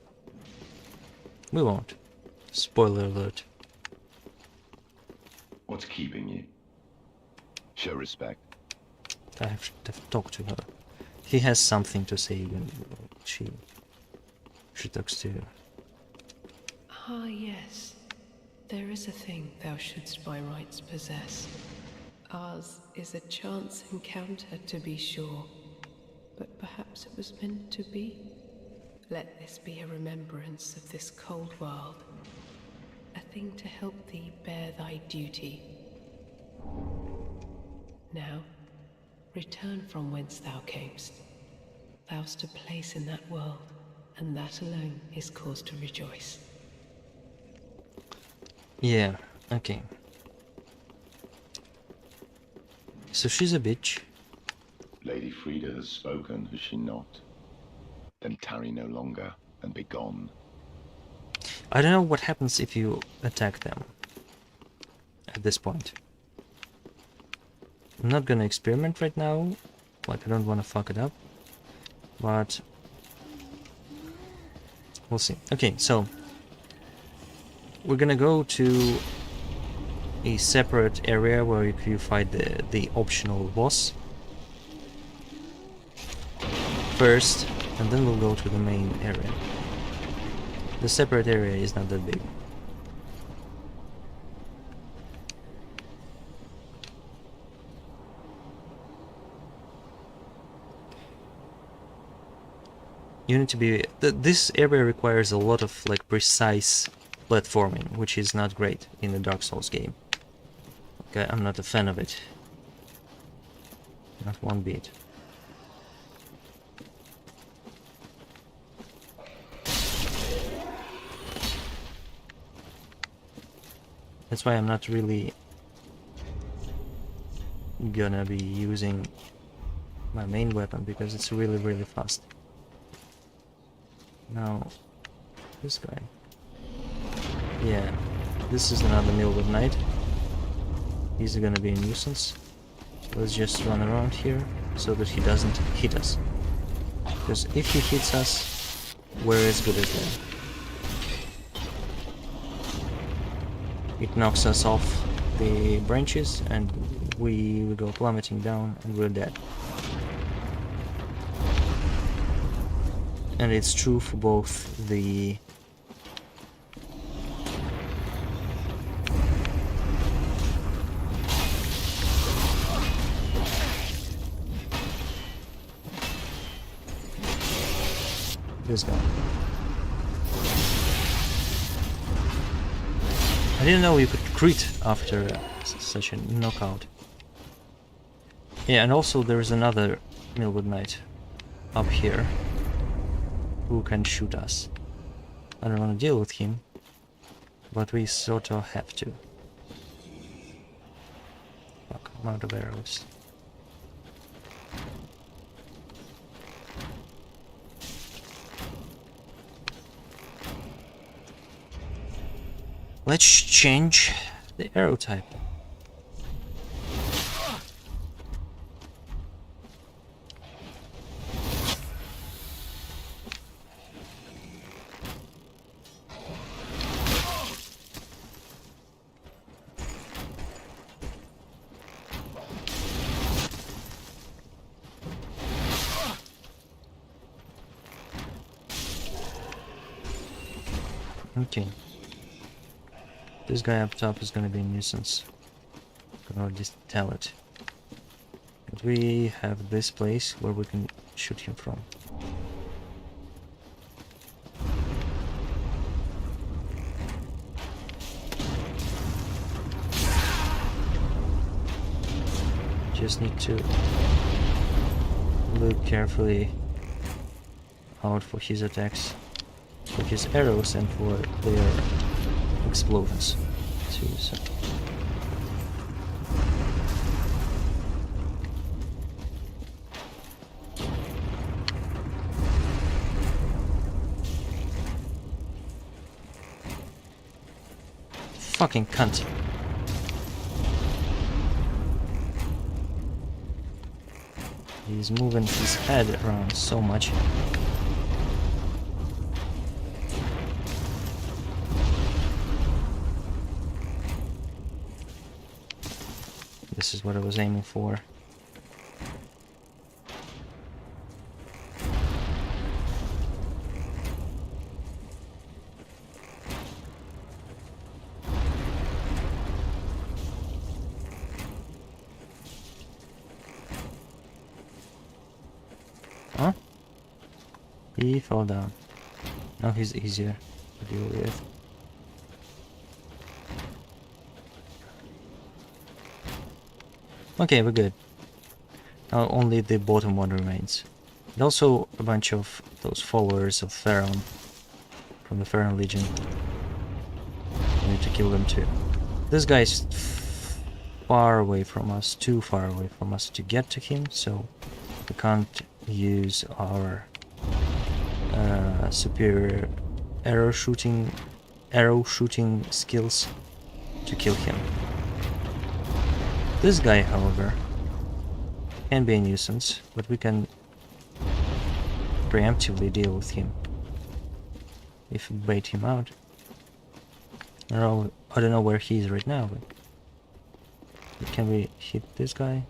We won't. Spoiler alert. What's keeping you? Show respect. I have to talk to her. He has something to say when she talks to you. Ah, yes. There is a thing thou shouldst by rights possess. Ours is a chance encounter, to be sure, but perhaps it was meant to be. Let this be a remembrance of this cold world, a thing to help thee bear thy duty. Now, return from whence thou camest. Thou'st a place in that world, and that alone is cause to rejoice. Yeah, okay. So she's a bitch. Lady Frida has spoken, has she not? Then tarry no longer, and be gone. I don't know what happens if you attack them at this point. I'm not gonna experiment right now, like I don't want to fuck it up, but we'll see. Okay, so we're gonna go to a separate area where you fight the optional boss first, and then we'll go to the main area. The separate area is not that big. You need to be... this area requires a lot of like precise platforming, which is not great in a Dark Souls game. Okay, I'm not a fan of it. Not one bit. That's why I'm not really gonna be using my main weapon, because it's really, really fast. Now, this guy. Yeah, this is another Millwood Knight. He's gonna be a nuisance. Let's just run around here so that he doesn't hit us. Because if he hits us, we're as good as dead. It knocks us off the branches and we go plummeting down and we're dead. And it's true for both the this guy. I didn't know you could crit after such a knockout. Yeah, and also there is another Millwood Knight up here who can shoot us. I don't want to deal with him, but we sort of have to. Fuck, I'm out of arrows. Let's change the arrow type. Okay. This guy up top is gonna be a nuisance. I can already tell it. But we have this place where we can shoot him from. Just need to look carefully out for his attacks, for his arrows and for their explosions too. So. Fucking cunt. He's moving his head around so much. This is what I was aiming for. Huh? He fell down. Now he's easier to deal with. Okay, we're good. Now only the bottom one remains. And also a bunch of those followers of Pharaon from the Pharaon Legion. We need to kill them too. This guy's far away from us, too far away from us to get to him, so we can't use our superior arrow shooting skills to kill him. This guy, however, can be a nuisance, but we can preemptively deal with him if we bait him out. I don't know where he is right now, but can we hit this guy?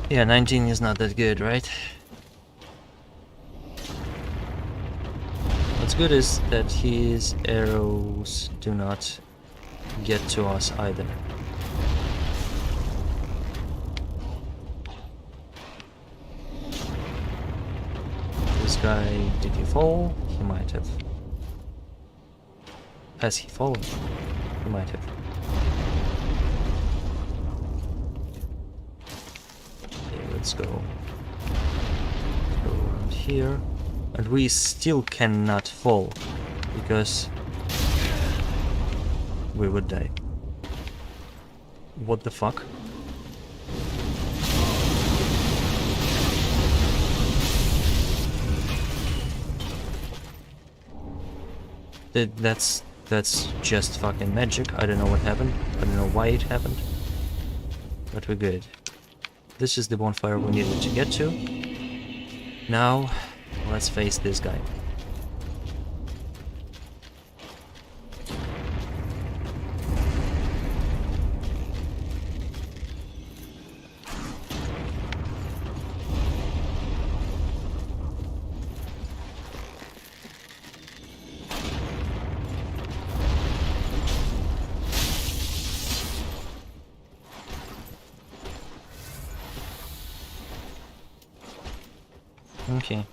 Yeah, 19 is not that good, right? What's good is that his arrows do not get to us either. This guy, did he fall? He might have. Has he fallen? He might have. Let's go around here, and we still cannot fall because we would die. What the fuck? That's just fucking magic. I don't know what happened. I don't know why it happened, but we're good. This is the bonfire we needed to get to. Now, let's face this guy. Okay.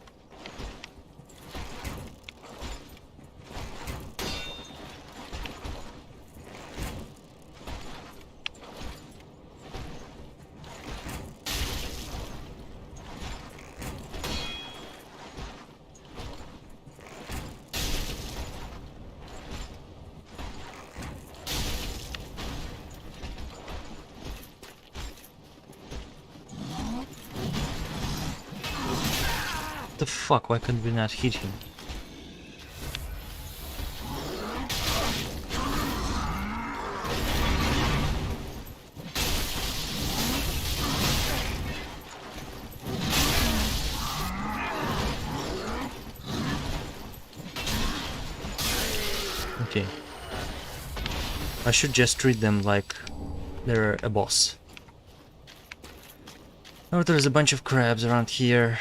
The fuck, why couldn't we not hit him? Okay. I should just treat them like they're a boss. Now there's a bunch of crabs around here,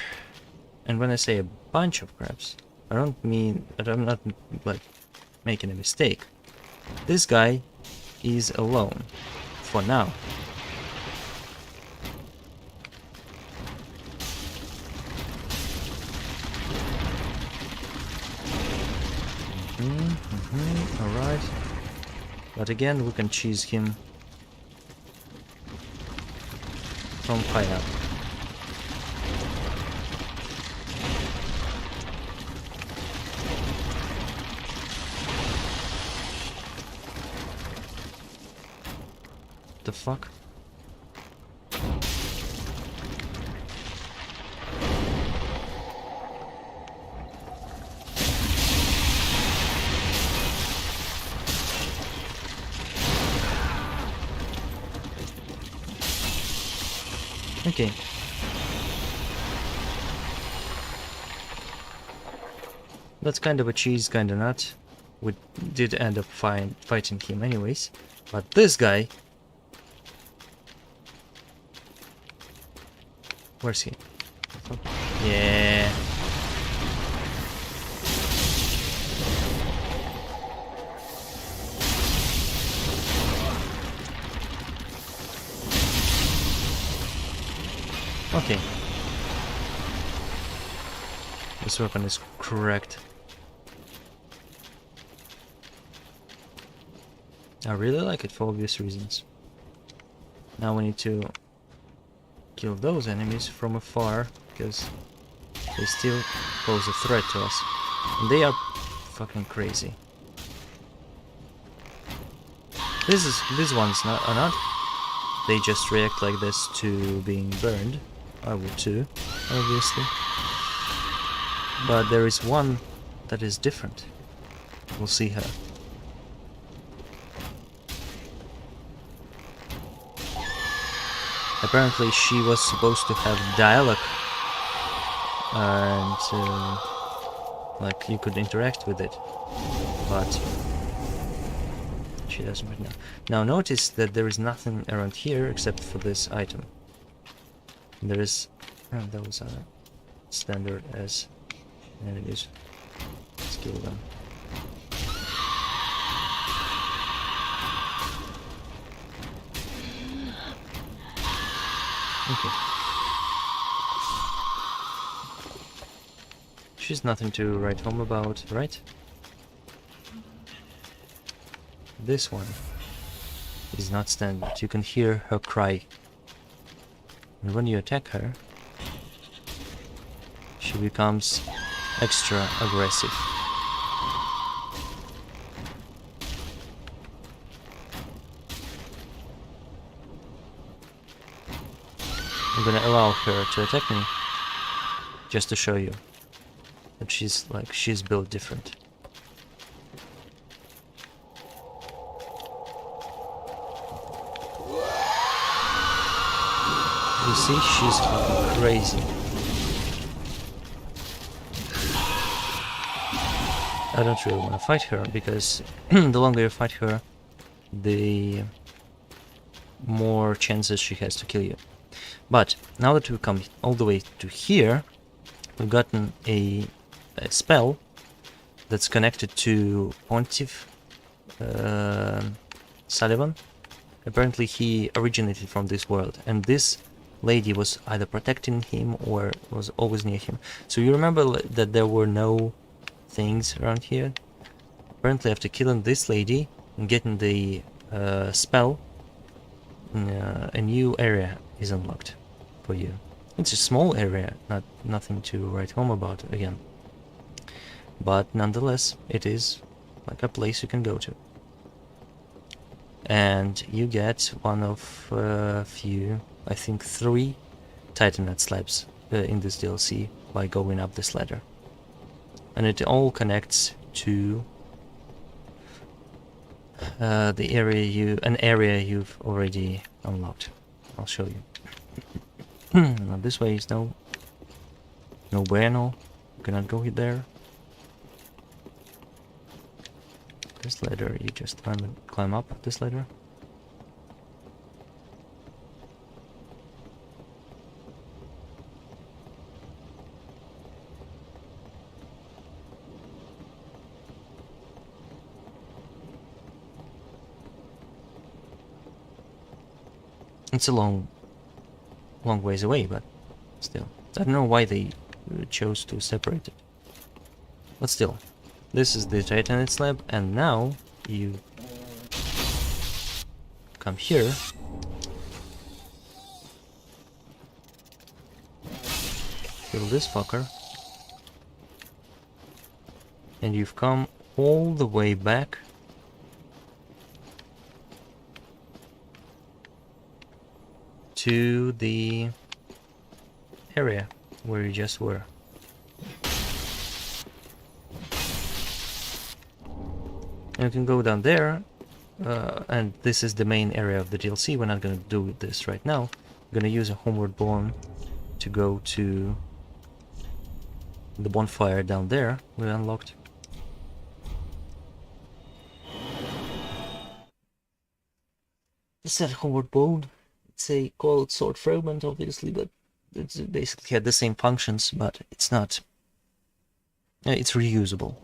and when I say a bunch of crabs, I don't mean that I'm not like making a mistake. This guy is alone for now. Alright. But again, we can choose him from high up. The fuck? Okay. That's kind of a cheese, kind of not. We did end up fighting him anyways. But this guy... Where's he? Yeah. Okay. This weapon is correct. I really like it for obvious reasons. Now we need to kill those enemies from afar, because they still pose a threat to us. And they are fucking crazy. These ones are not. They just react like this to being burned. I would too, obviously. But there is one that is different. We'll see her. Apparently she was supposed to have dialogue and like you could interact with it, but she doesn't right now. Now notice that there is nothing around here except for this item. There is... oh, those are standard as enemies. Let's kill them. Okay. She's nothing to write home about, right? This one is not standard. You can hear her cry. And when you attack her, she becomes extra aggressive. I'm gonna allow her to attack me just to show you that she's built different. You see, she's fucking crazy. I don't really want to fight her because the longer you fight her, the more chances she has to kill you. But now that we've come all the way to here, we've gotten a spell that's connected to Pontiff Sullivan. Apparently he originated from this world, and this lady was either protecting him or was always near him. So you remember that there were no things around here? Apparently after killing this lady and getting the spell, a new area is unlocked for you. It's a small area, nothing to write home about again. But nonetheless, it is like a place you can go to. And you get one of a few, I think 3 Titanite slabs in this DLC by going up this ladder. And it all connects to an area you've already unlocked. I'll show you. Now this way is no bueno. You cannot go there. This ladder, you just climb up this ladder. It's a long ways away, but still. I don't know why they chose to separate it. But still, this is the Titanite slab, and now you come here. Kill this fucker. And you've come all the way back to the area where you just were. And you can go down there, and this is the main area of the DLC. We're not gonna do this right now. I'm gonna use a Homeward Bourne to go to the bonfire down there we unlocked. It's a Homeward Bourne. It's a cold sword fragment, obviously, but it's basically had the same functions, but it's not. It's reusable.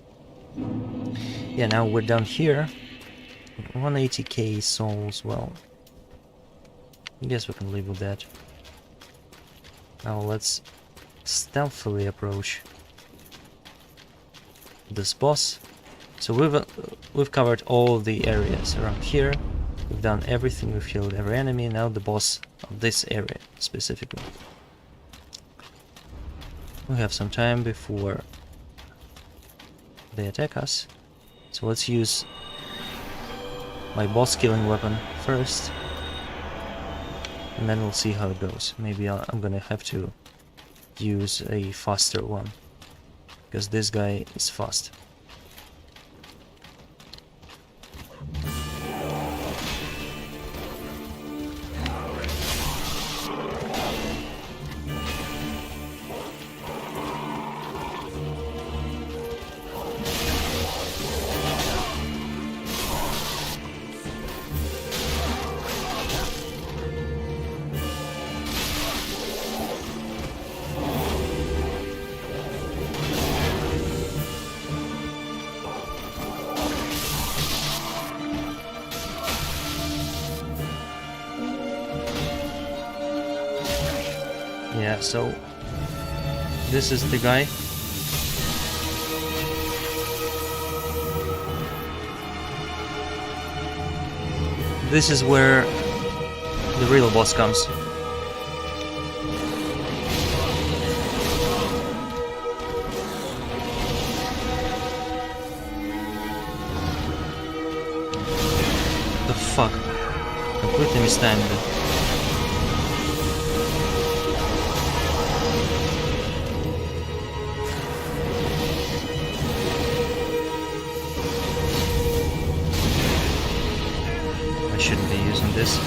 Yeah, now we're down here. 180k souls. Well, I guess we can live with that. Now let's stealthily approach this boss. So we've covered all the areas around here. We've done everything. We've killed every enemy. Now the boss of this area specifically. We have some time before they attack us. So let's use my boss killing weapon first. And then we'll see how it goes. Maybe I'm gonna have to use a faster one. Because this guy is fast. Yeah, so this is the guy. This is where the real boss comes. The fuck? Completely mistimed it. I shouldn't be using this.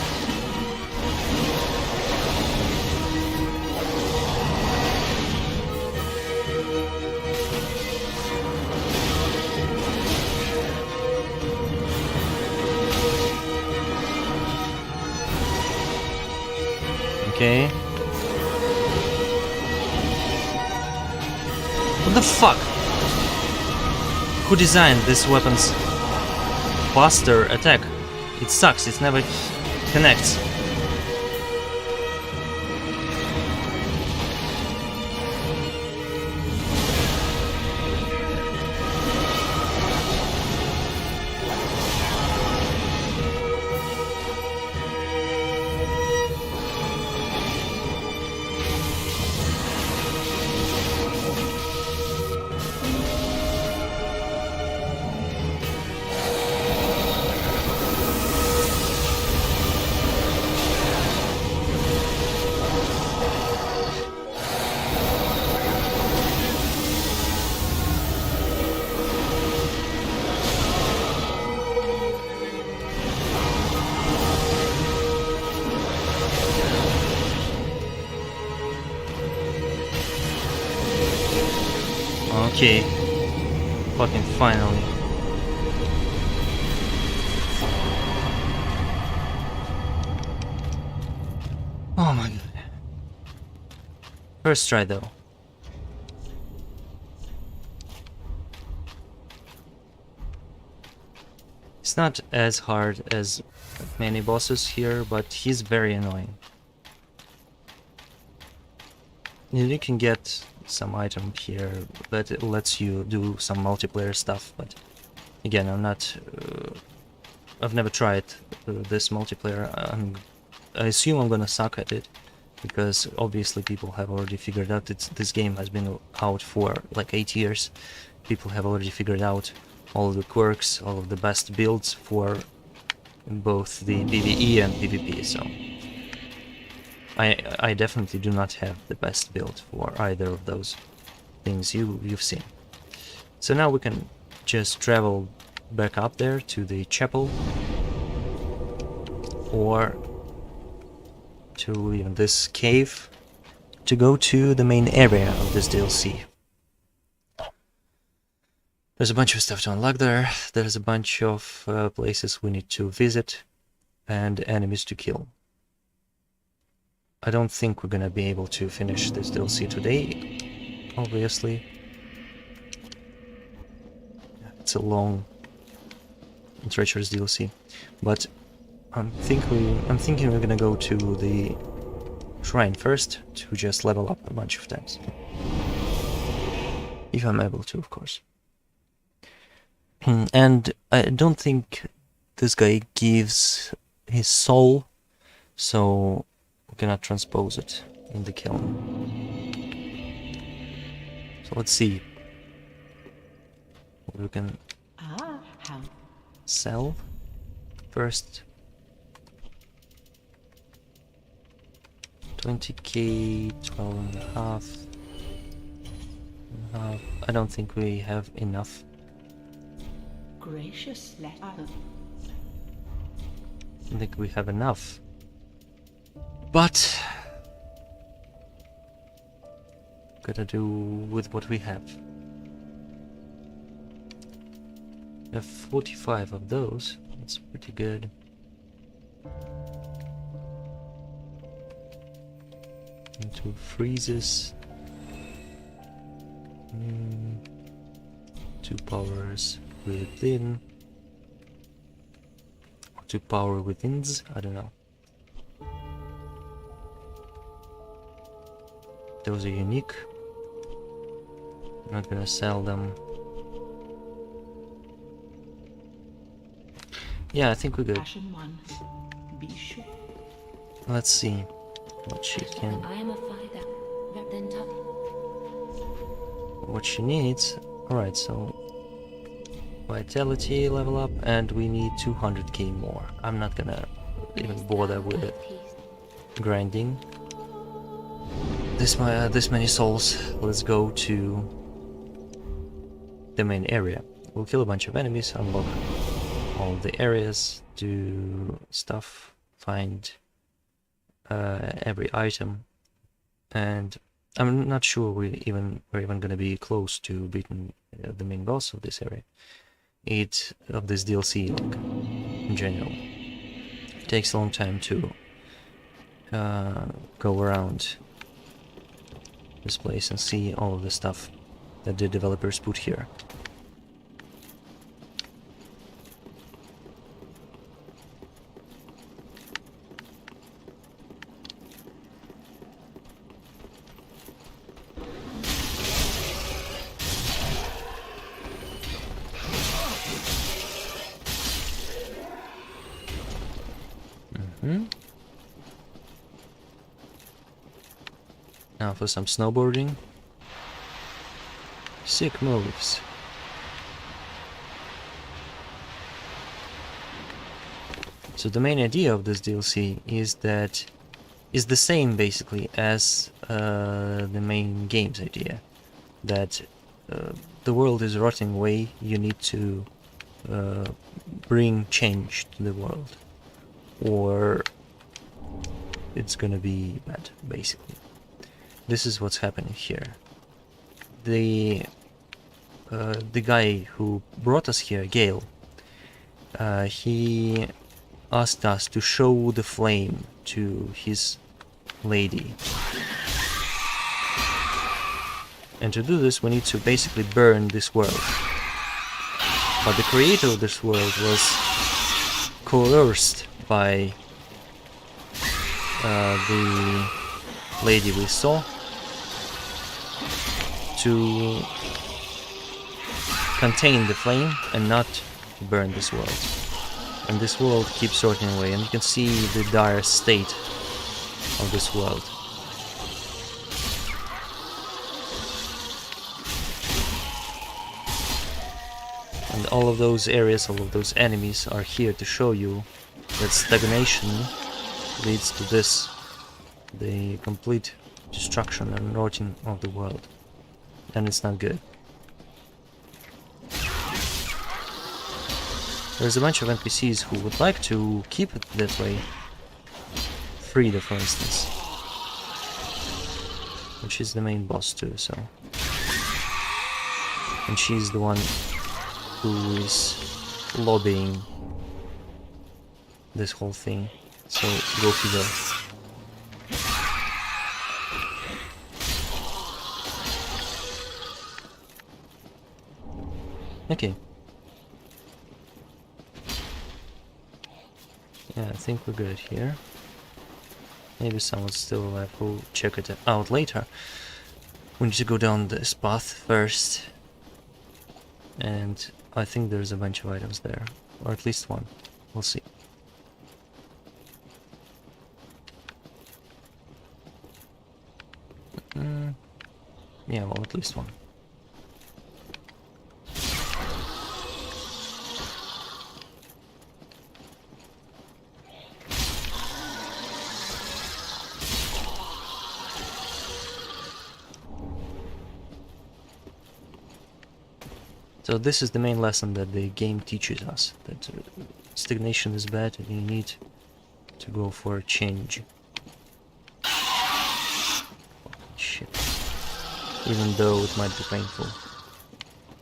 Okay. What the fuck? Who designed this weapon's faster attack? It sucks, it never connects. Okay. Fucking finally. Oh my god. First try though. It's not as hard as many bosses here, but he's very annoying. You can get some item here that it lets you do some multiplayer stuff, but again, I'm not... I've never tried this multiplayer. I assume I'm gonna suck at it, because obviously people have already figured out this game has been out for like 8 years. People have already figured out all of the quirks, all of the best builds for both the PvE and PvP, so I definitely do not have the best build for either of those things you've seen. So now we can just travel back up there to the chapel, or to even this cave, to go to the main area of this DLC. There's a bunch of stuff to unlock there, there's a bunch of places we need to visit, and enemies to kill. I don't think we're gonna be able to finish this DLC today, obviously. It's a long and treacherous DLC, but I'm thinking we're gonna go to the shrine first to just level up a bunch of times. If I'm able to, of course. And I don't think this guy gives his soul, so we cannot transpose it in the kiln. So let's see what we can How? sell first. 20k, 12.5. I don't think we have enough. Gracious letter. I don't think we have enough. But gotta do with what we have. We have 45 of those. That's pretty good. Into freezes. 2 powers within. 2 power withins. I don't know. Those are unique. I'm not gonna sell them. Yeah, I think we're good. Passion 1. Be sure. Let's see what she can, I am a fighter. what she needs. Alright, so vitality level up, and we need 200k more. I'm not gonna even bother with grinding this many souls. Let's go to the main area. We'll kill a bunch of enemies, unlock all the areas, do stuff, find every item, and I'm not sure we're even gonna be close to beating the main boss of this area. Of this DLC, like, in general. It takes a long time to go around this place and see all of the stuff that the developers put here. Now for some snowboarding. Sick moves. So the main idea of this DLC is the same basically as the main game's idea. That the world is rotting away, you need to bring change to the world, or it's gonna be bad, basically. This is what's happening here. The guy who brought us here, Gale, he asked us to show the flame to his lady. And to do this, we need to basically burn this world. But the creator of this world was coerced by the lady we saw to contain the flame and not burn this world. And this world keeps rotting away, and you can see the dire state of this world. And all of those areas, all of those enemies are here to show you that stagnation leads to this, the complete destruction and rotting of the world. And it's not good. There's a bunch of NPCs who would like to keep it that way. Frida, for instance. And she's the main boss too, so... And she's the one who is lobbying this whole thing. So, go figure. Okay. Yeah, I think we're good here. Maybe someone's still alive. We'll check it out later. We need to go down this path first. And I think there's a bunch of items there. Or at least one. We'll see. Yeah, well, at least one. So this is the main lesson that the game teaches us, that stagnation is bad and you need to go for a change. Shit. Even though it might be painful.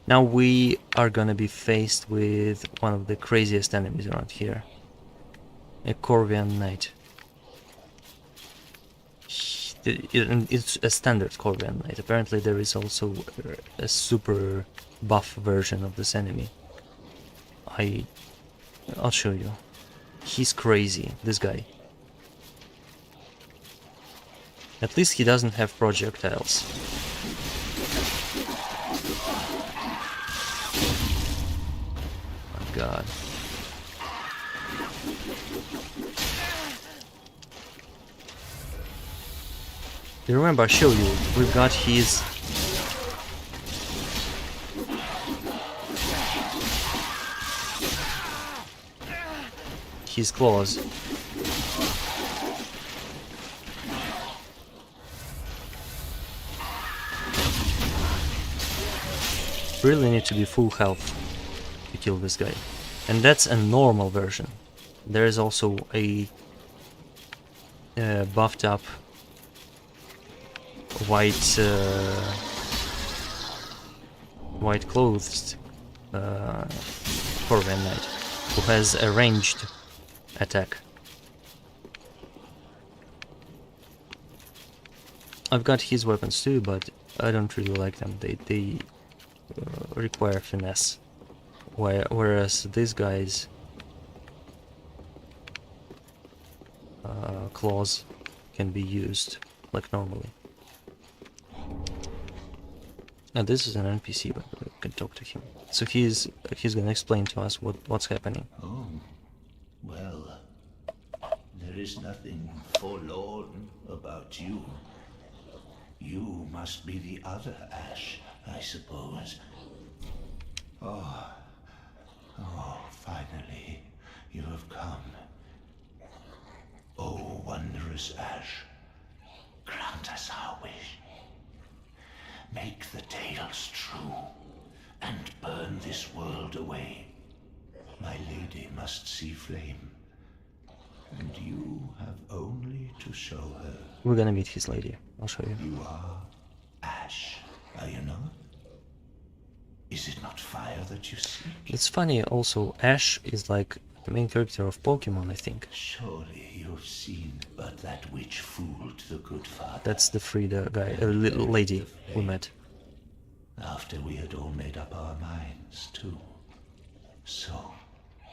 Now we are gonna be faced with one of the craziest enemies around here. A Corvian Knight. It's a standard Corvian Knight. Apparently there is also a super buff version of this enemy. I'll show you. He's crazy, this guy. At least he doesn't have projectiles. Oh god. You remember I showed you, we've got his claws. Really need to be full health to kill this guy. And that's a normal version. There is also a buffed up white clothed Corvian Knight who has a ranged attack. I've got his weapons too, but I don't really like them. They require finesse, whereas these guys' claws can be used like normally. And this is an NPC, but we can talk to him. So he's gonna explain to us what's happening. Oh, well, there is nothing forlorn about you. You must be the other Ash, I suppose. Oh, finally, you have come. Oh, wondrous Ash, grant us our wish. Make the tales true, and burn this world away. My lady must see flame, and you have only to show her. We're gonna meet his lady. I'll show you. You are Ash, are you not? Is it not fire that you seek? It's funny also, Ash is like the main character of Pokemon, I think. Surely you have seen but that which fooled the good father. That's the Frida guy, little lady we met. After we had all made up our minds, too. So,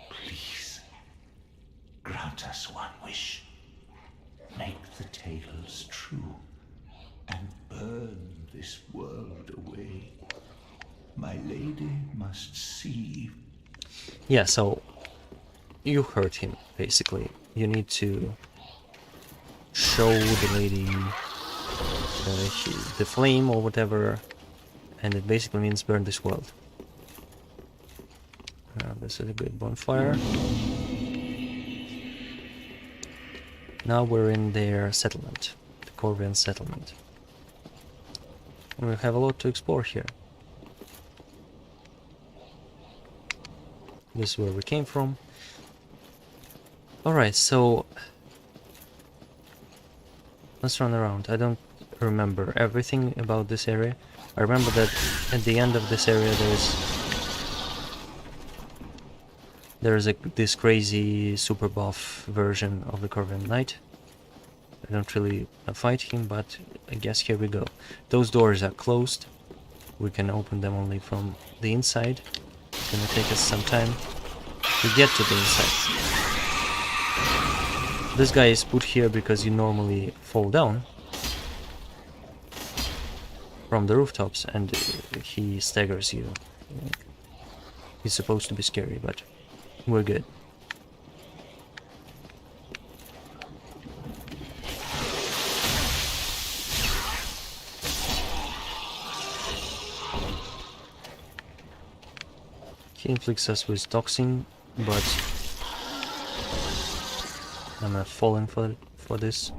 please, grant us one wish. Make the tales true, and burn this world away. My lady must see. Yeah, so you hurt him, basically. You need to show the lady the flame or whatever, and it basically means burn this world. This is a good bonfire. Now we're in their settlement, the Corvian settlement. We have a lot to explore here. This is where we came from. Alright, so let's run around. I don't remember everything about this area. I remember that at the end of this area there's this crazy super buff version of the Corvian Knight. I don't really fight him, but I guess here we go. Those doors are closed. We can open them only from the inside. It's gonna take us some time to get to the inside. This guy is put here because you normally fall down from the rooftops and he staggers you. He's supposed to be scary, but we're good. He inflicts us with toxin, but I'm not falling for this.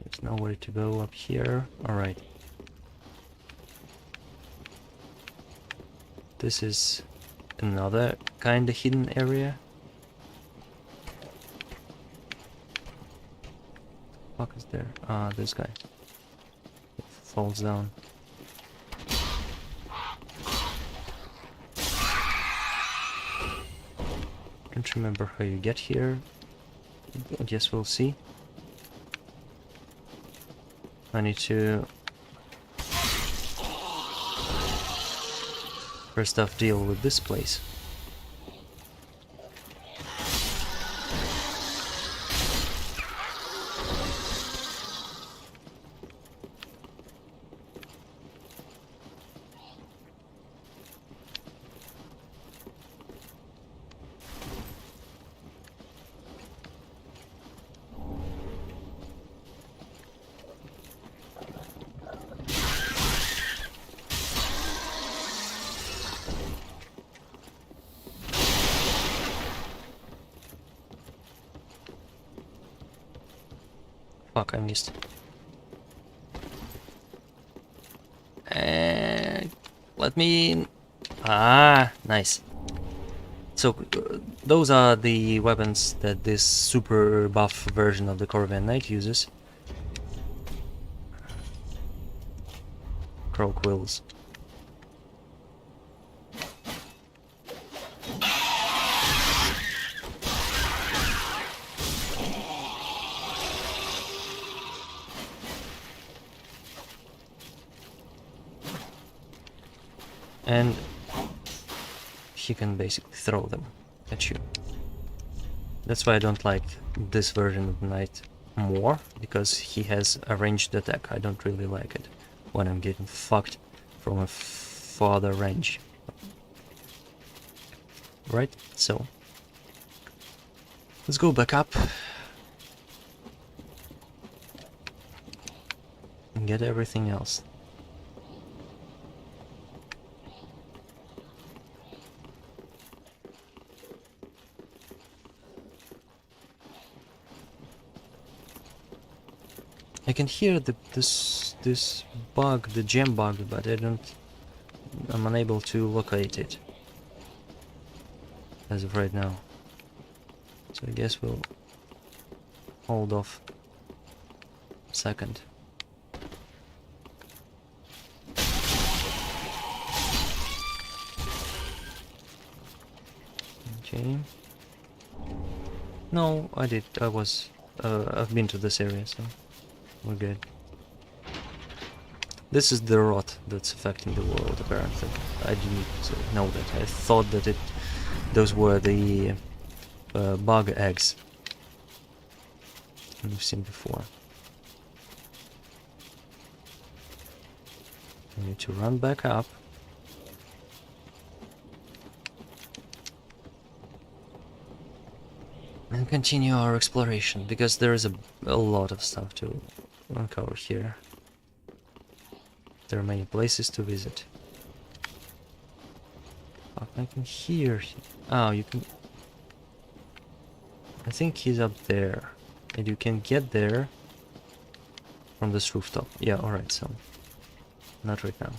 There's nowhere to go up here. Alright. This is another kinda hidden area. What is there? Ah, this guy. Falls down. Don't remember how you get here. I guess we'll see. I need to first off deal with this place. Fuck, I missed. Let me in. Ah, nice. So, those are the weapons that this super buff version of the Corvian Knight uses. Crow quills. And he can basically throw them at you. That's why I don't like this version of the knight more, because he has a ranged attack. I don't really like it when I'm getting fucked from a farther range. Right, so let's go back up and get everything else. I can hear this bug, the gem bug, but I'm unable to locate it as of right now. So I guess we'll hold off a second. Okay. No, I've been to this area, so we're good. This is the rot that's affecting the world, apparently. I didn't know that. I thought that those were the bug eggs. We've seen before. We need to run back up. And continue our exploration, because there is a lot of stuff to uncover here. There are many places to visit. Fuck, I can hear him. Oh, you can... I think he's up there. And you can get there from this rooftop. Yeah, alright, so... Not right now.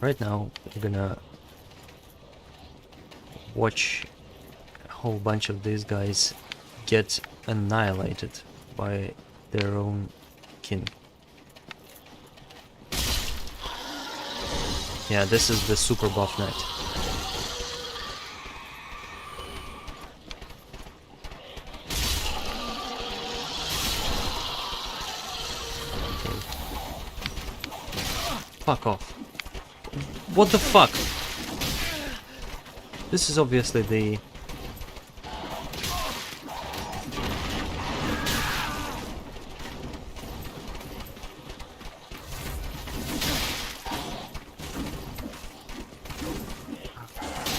Right now, we're gonna... watch a whole bunch of these guys get annihilated by their own kin. Yeah, this is the super buff knight. Okay. Fuck off. What the fuck? This is obviously the...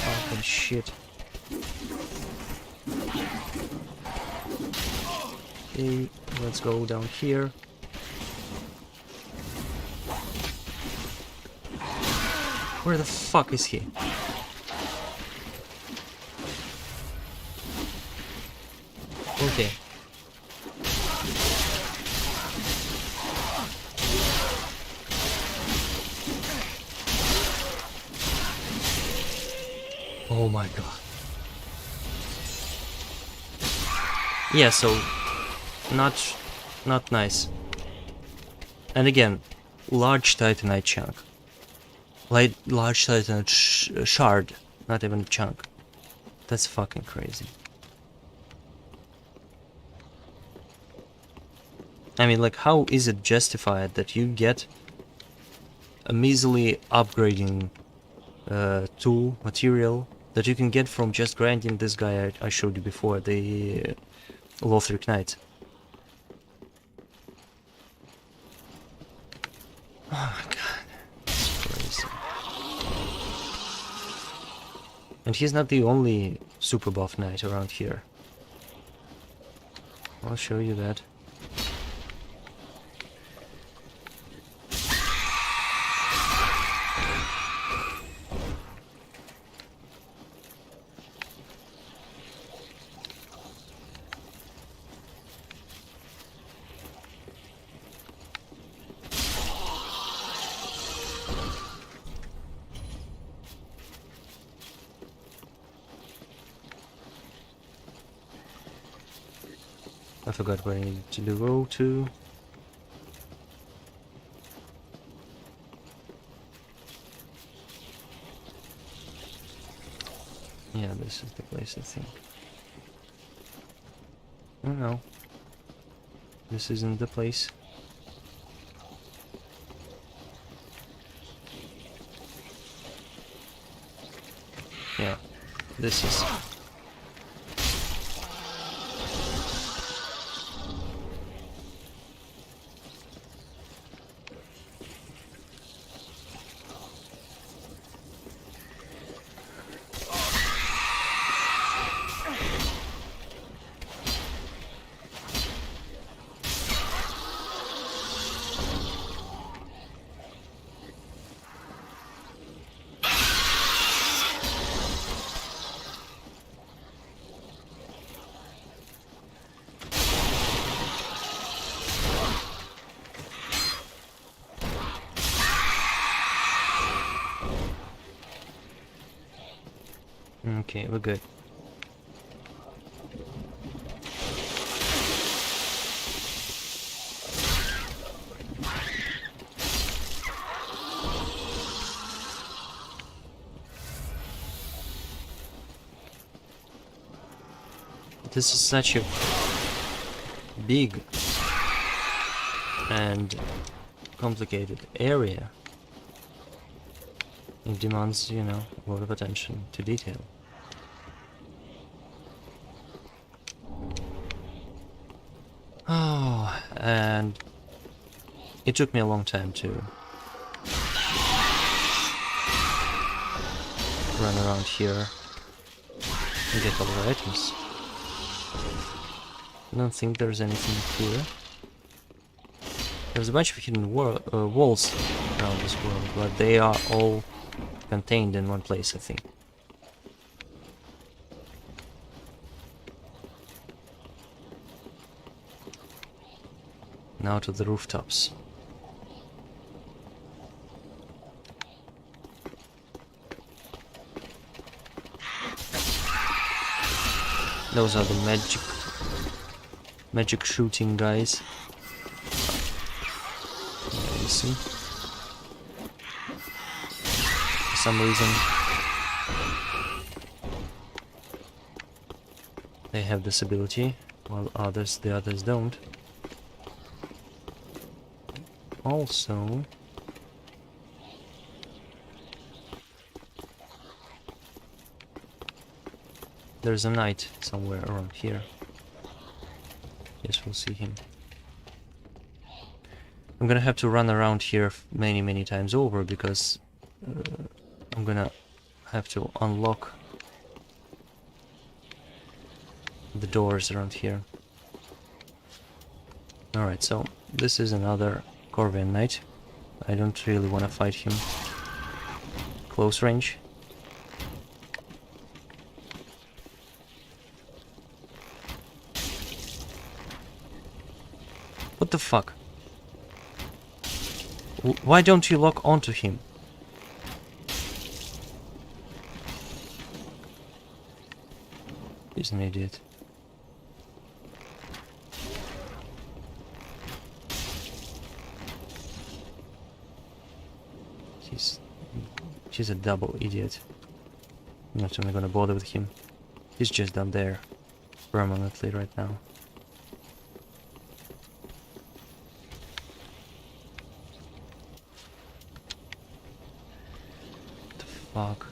Fucking shit. Okay, let's go down here. Where the fuck is he? Okay. Oh my god. Yeah, so not nice. And again, large titanite chunk. Large titanite shard, not even chunk. That's fucking crazy. I mean, like, how is it justified that you get a measly upgrading tool, material, that you can get from just grinding this guy I showed you before, the Lothric Knight? Oh my god, that's crazy. And he's not the only super buff knight around here. I'll show you that. I forgot where I needed to go to. Yeah, this is the place, I think. Oh no. This isn't the place. Yeah, this is. Okay, we're good. This is such a big and complicated area. It demands, you know, a lot of attention to detail. Oh, and it took me a long time to run around here and get all the items. I don't think there's anything here. There's a bunch of hidden walls around this world, but they are all contained in one place, I think. Now to the rooftops. Those are the magic shooting guys. Yeah, you see? For some reason they have this ability, while the others don't. Also, there's a knight somewhere around here. Yes, we'll see him. I'm gonna have to run around here many times over because I'm gonna have to unlock the doors around here. Alright, so this is another Corvian Knight. I don't really want to fight him close range. What the fuck? Why don't you lock onto him? He's an idiot. He's a double idiot. I'm not even gonna bother with him. He's just down there permanently right now. What the fuck?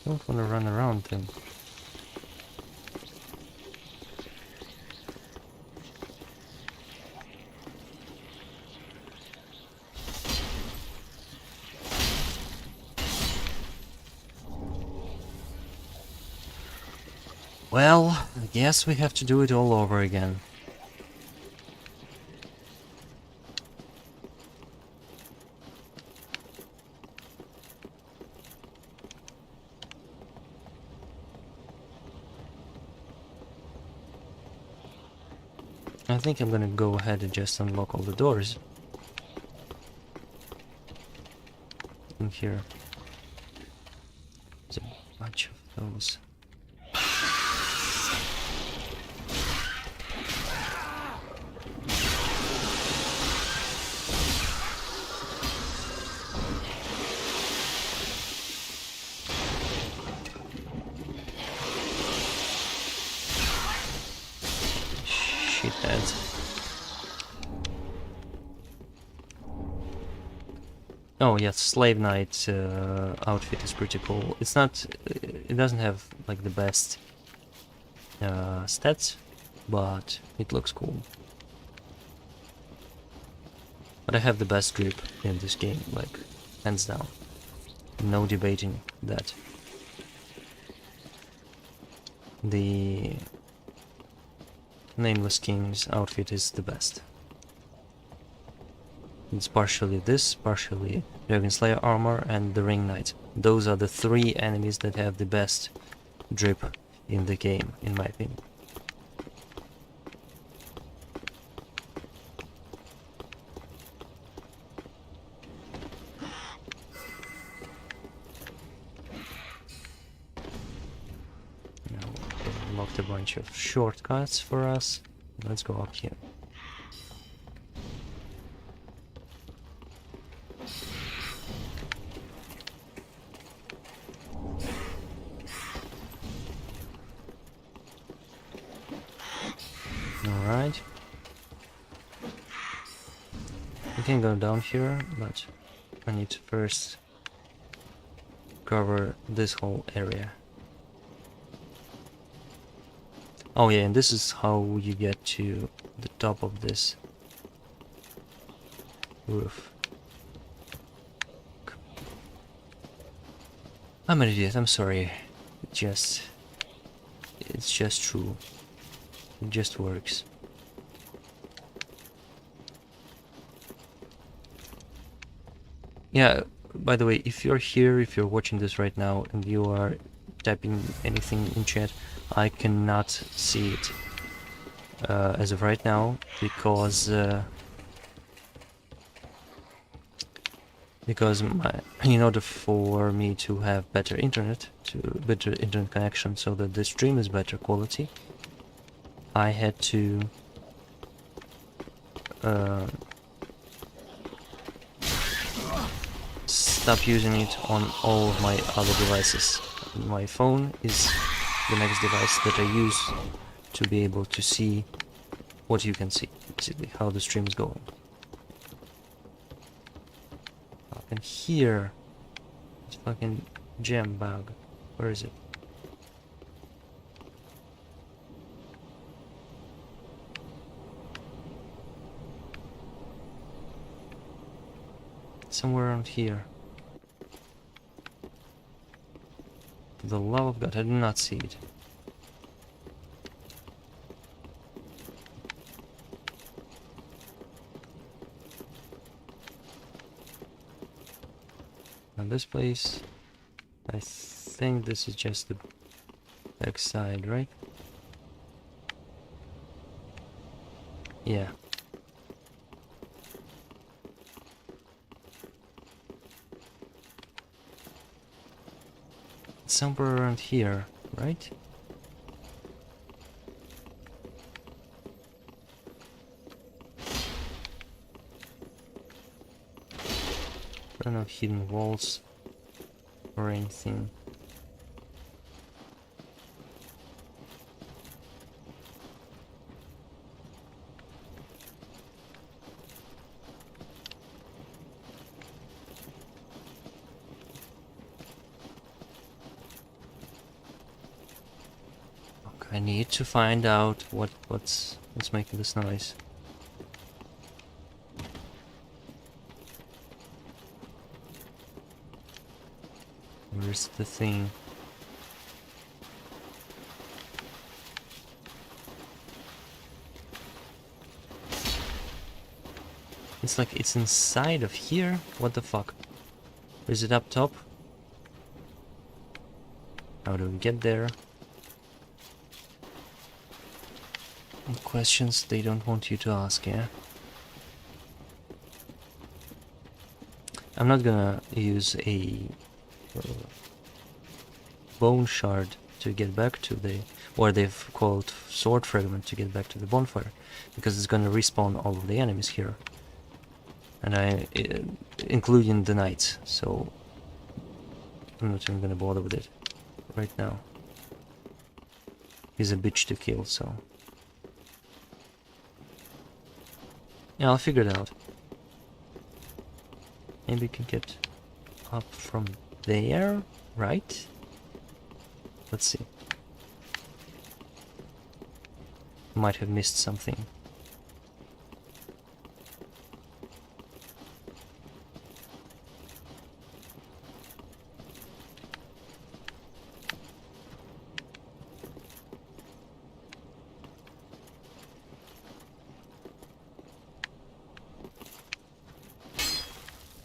I don't wanna run around them. Well, I guess we have to do it all over again. I think I'm gonna go ahead and just unlock all the doors in here. There's a bunch of those. Shitheads. Oh yes, Slave Knight outfit is pretty cool. It's not, it doesn't have like the best stats, but it looks cool. But I have the best grip in this game, like hands down. No debating that. The Nameless King's outfit is the best. It's partially this, partially Dragon Slayer armor and the Ring Knight. Those are the three enemies that have the best drip in the game, in my opinion. Now they unlocked a bunch of shortcuts for us. Let's go up here. Alright. We can go down here, but I need to first cover this whole area. Oh yeah, and this is how you get to the top of this roof. I'm an idiot, I'm sorry. It's just true. It just works. Yeah, by the way, if you're here, if you're watching this right now and you are typing anything in chat, I cannot see it as of right now because in order for me to have better internet connection so that the stream is better quality, I had to stop using it on all of my other devices. My phone is the next device that I use to be able to see what you can see, basically how the stream is going. And here, this fucking gem bug. Where is it? Somewhere around here. For the love of God, I do not see it. Now this place, I think this is just the back side, right? Yeah. It's somewhere around here, right? There are no hidden walls or anything. Okay, I need to find out what's making this noise. Where's the thing? It's like it's inside of here? What the fuck? Is it up top? How do we get there? Questions they don't want you to ask, yeah? I'm not gonna use a bone shard to get back to the, or they've called sword fragment to get back to the bonfire, because it's gonna respawn all of the enemies here, and including the knights, so I'm not even gonna bother with it right now. He's a bitch to kill, so yeah, I'll figure it out. Maybe we can get up from there, right? Let's see. Might have missed something.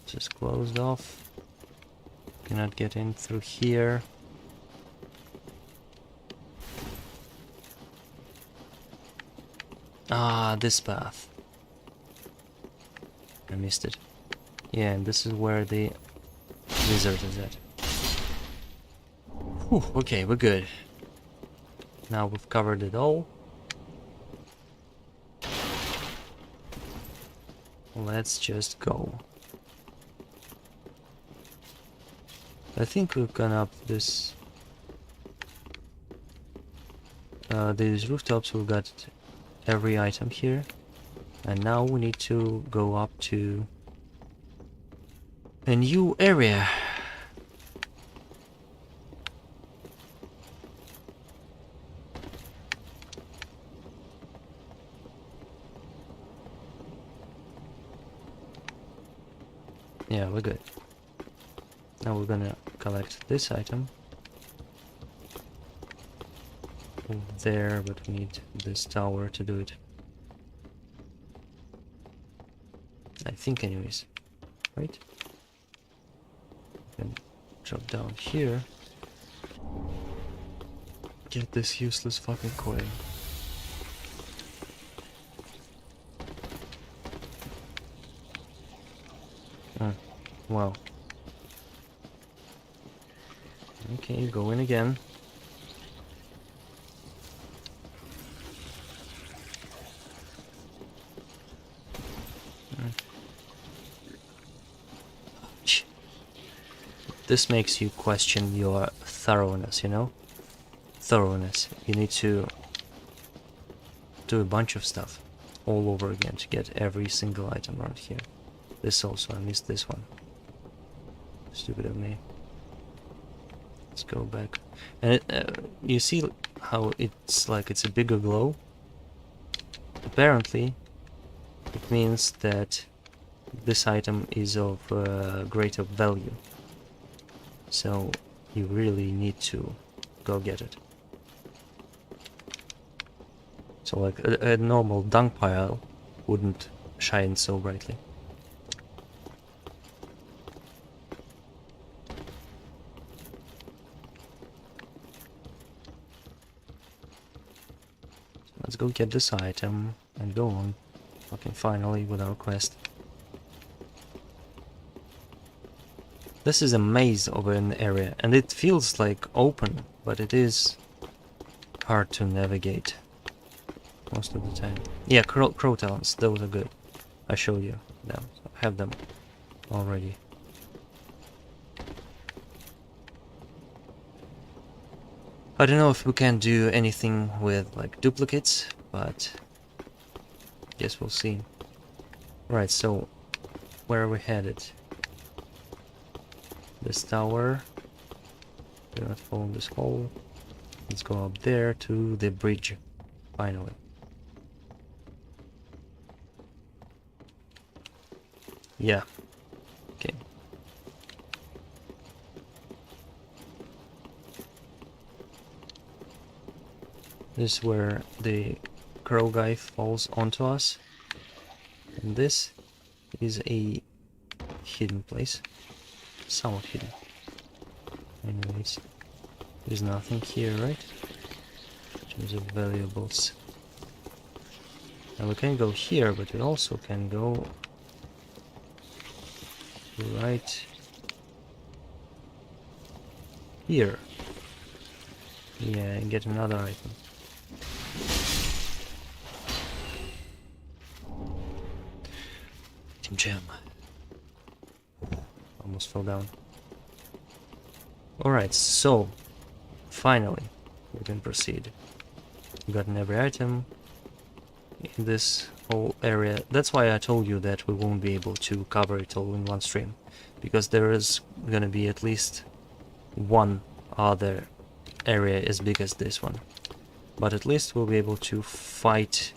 Just closed off. Cannot get in through here. Ah, this path. I missed it. Yeah, and this is where the wizard is at. Whew, okay, we're good. Now we've covered it all. Let's just go. I think we've gone up this... these rooftops, we've got every item here. And now we need to go up to a new area. Yeah, we're good. Now we're gonna collect this item. Over there, but we need this tower to do it. I think anyways. Right? We can drop down here. Get this useless fucking coin. Wow. Okay, go in again. This makes you question your thoroughness, you know? Thoroughness. You need to do a bunch of stuff all over again to get every single item around here. This also, I missed this one. Stupid of me. Let's go back. And you see how it's like it's a bigger glow? Apparently, it means that this item is of greater value. So you really need to go get it. So like a normal dung pile wouldn't shine so brightly. Let's go get this item and go on. Okay, finally with our quest. This is a maze of an area, and it feels like open, but it is hard to navigate most of the time. Yeah, crow talons, those are good. I showed you them. I have them already. I don't know if we can do anything with like duplicates, but guess we'll see. Right, so where are we headed? This tower. Do not fall in this hole. Let's go up there to the bridge, finally. Yeah. Okay. This is where the crow guy falls onto us. And this is a hidden place. Somewhat hidden. Anyways, there's nothing here, right? In terms of valuables. Now we can go here, but we also can go right here. Yeah, and get another item. Gem. Almost fell down. Alright, so finally we can proceed. We gotten every item in this whole area. That's why I told you that we won't be able to cover it all in one stream, because there is gonna be at least one other area as big as this one. But at least we'll be able to fight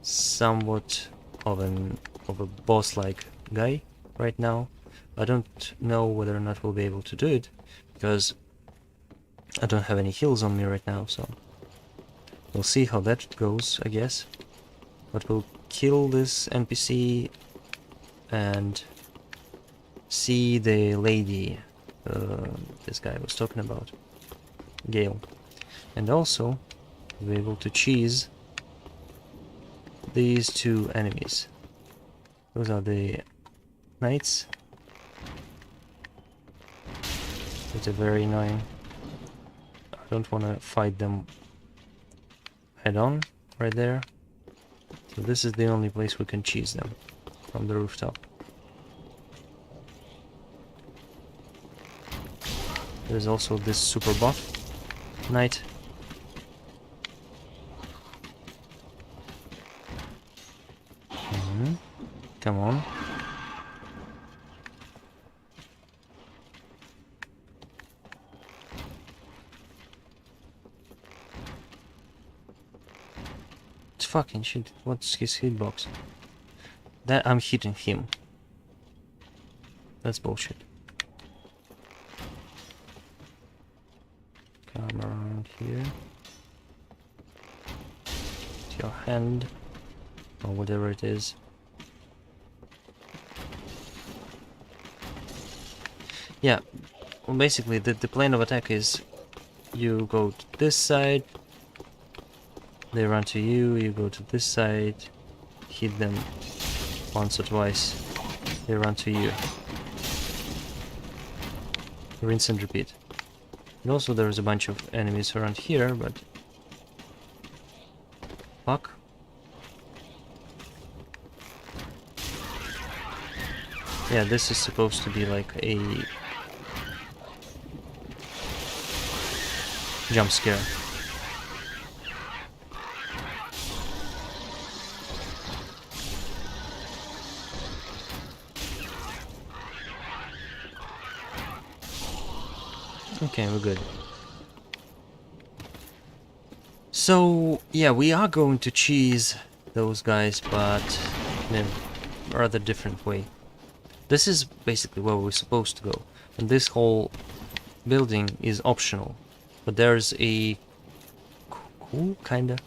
somewhat of a boss-like guy right now. I don't know whether or not we'll be able to do it, because I don't have any heals on me right now, so we'll see how that goes, I guess. But we'll kill this NPC and see the lady this guy was talking about, Gale. And also we'll be able to cheese these two enemies. Those are the knights. It's very annoying. I don't want to fight them head on right there. So this is the only place we can cheese them, from the rooftop. There's also this super buff knight. Come on. It's fucking shit. What's his hitbox? That I'm hitting him. That's bullshit. Come around here. To your hand. Or whatever it is. Yeah, well, basically the plan of attack is you go to this side, they run to you, you go to this side, hit them once or twice, they run to you. Rinse and repeat. And also there's a bunch of enemies around here, but... Fuck. Yeah, this is supposed to be like a jump scare. Okay, we're good. So, yeah, we are going to cheese those guys, but in a rather different way. This is basically where we're supposed to go. And this whole building is optional. But there's a cool kinda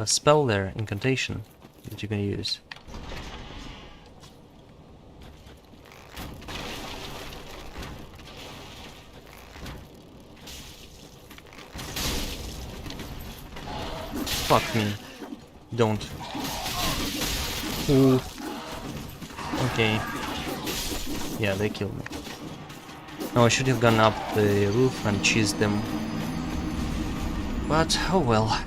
spell there, incantation, that you can use. Fuck me. Don't. Ooh. Okay. Yeah, they killed me. No, I should have gone up the roof and cheesed them. But, oh well.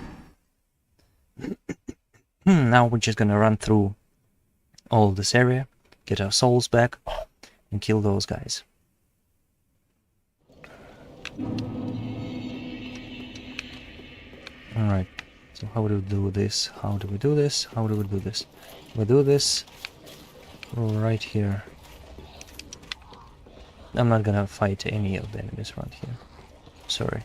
Now we're just gonna run through all of this area, get our souls back, and kill those guys. Alright, so how do we do this? How do we do this? How do we do this? We do this right here. I'm not gonna fight any of the enemies around here. Sorry.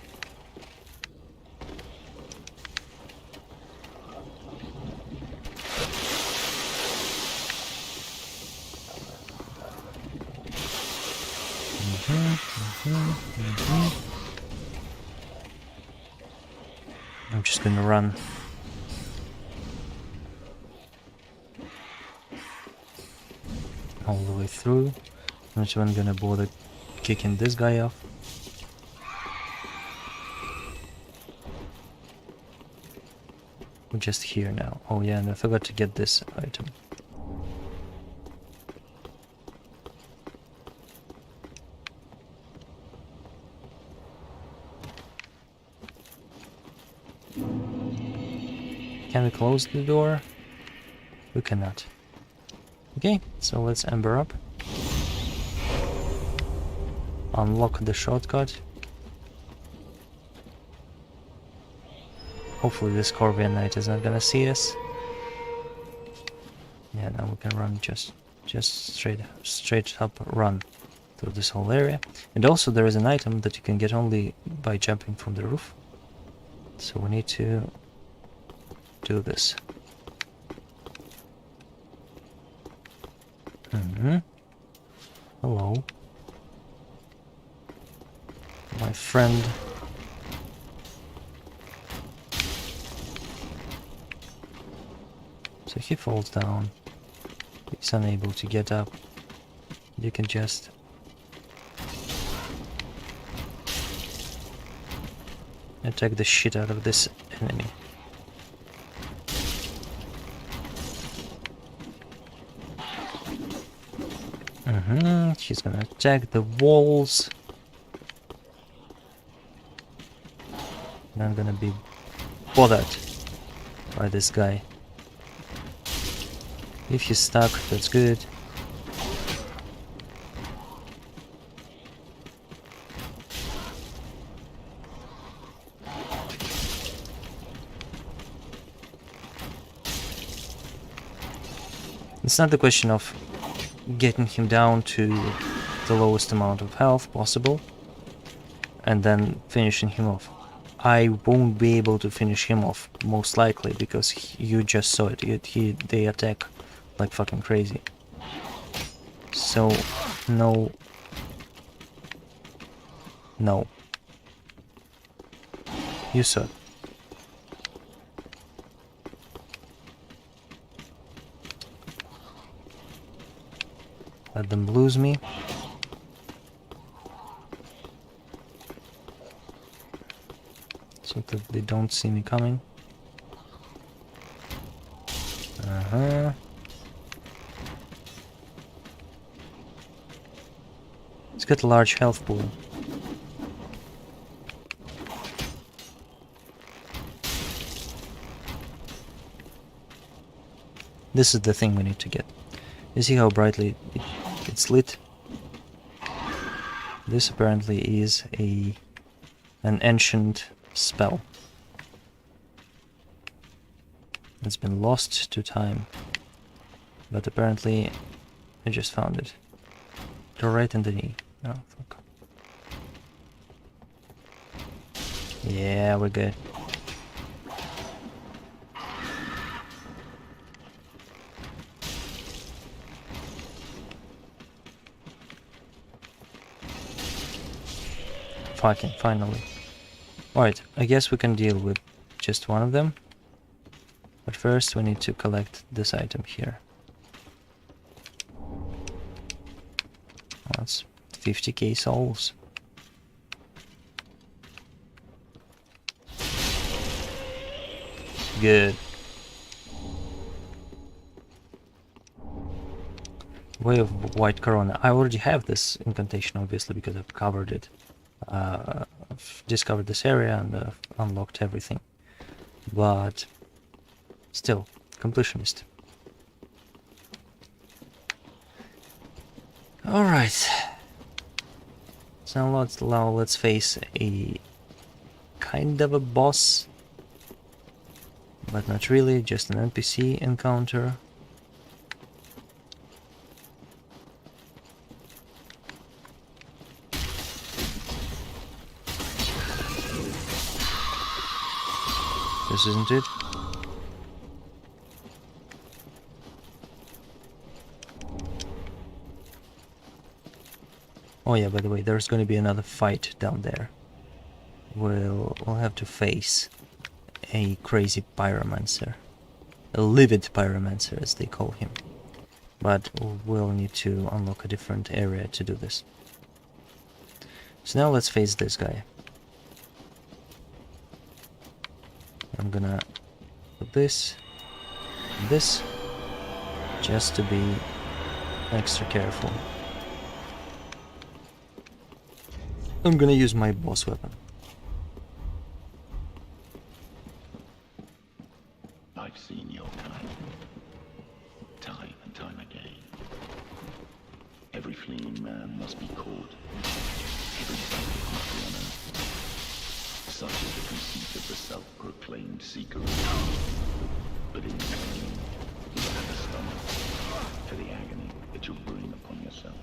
I'm just gonna run. All the way through. I'm not even gonna bother kicking this guy off. We're just here now. Oh yeah, and I forgot to get this item. Can we close the door? We cannot. Okay, so let's ember up. Unlock the shortcut. Hopefully this Corvian Knight is not gonna see us. Yeah, now we can run just straight up run through this whole area. And also there is an item that you can get only by jumping from the roof. So we need to do this. Hello. My friend. So he falls down. He's unable to get up. You can just attack the shit out of this enemy. She's gonna attack the walls. And I'm gonna be bothered by this guy. If he's stuck, that's good. It's not the question of getting him down to the lowest amount of health possible and then finishing him off. I won't be able to finish him off, most likely, because you just saw it. They attack like fucking crazy. So, no. No. You suck. Let them lose me. So that they don't see me coming. Uh-huh. It's got a large health pool. This is the thing we need to get. You see how brightly it's lit? This apparently is an ancient spell. It's been lost to time. But apparently I just found it. Go right in the knee. Oh, fuck. Yeah, we're good. Fucking finally. Alright, I guess we can deal with just one of them. But first we need to collect this item here. That's 50k souls. Good. Way of White Corona. I already have this incantation, obviously, because I've covered it. I've discovered this area and unlocked everything. But still, completionist. Alright. So let's face a kind of a boss. But not really, just an NPC encounter. This isn't it. Oh yeah, by the way, there's going to be another fight down there. We'll have to face a crazy pyromancer. A livid pyromancer, as they call him. But we'll need to unlock a different area to do this. So now let's face this guy. I'm gonna put this and this, just to be extra careful. I'm gonna use my boss weapon. I've seen your kind, time and time again. Every fleeing man must be caught. Every subject must be unearthed. Such is the conceit of the self-proclaimed seeker of truth. But in turn, you have a stomach for the agony that you bring upon yourself.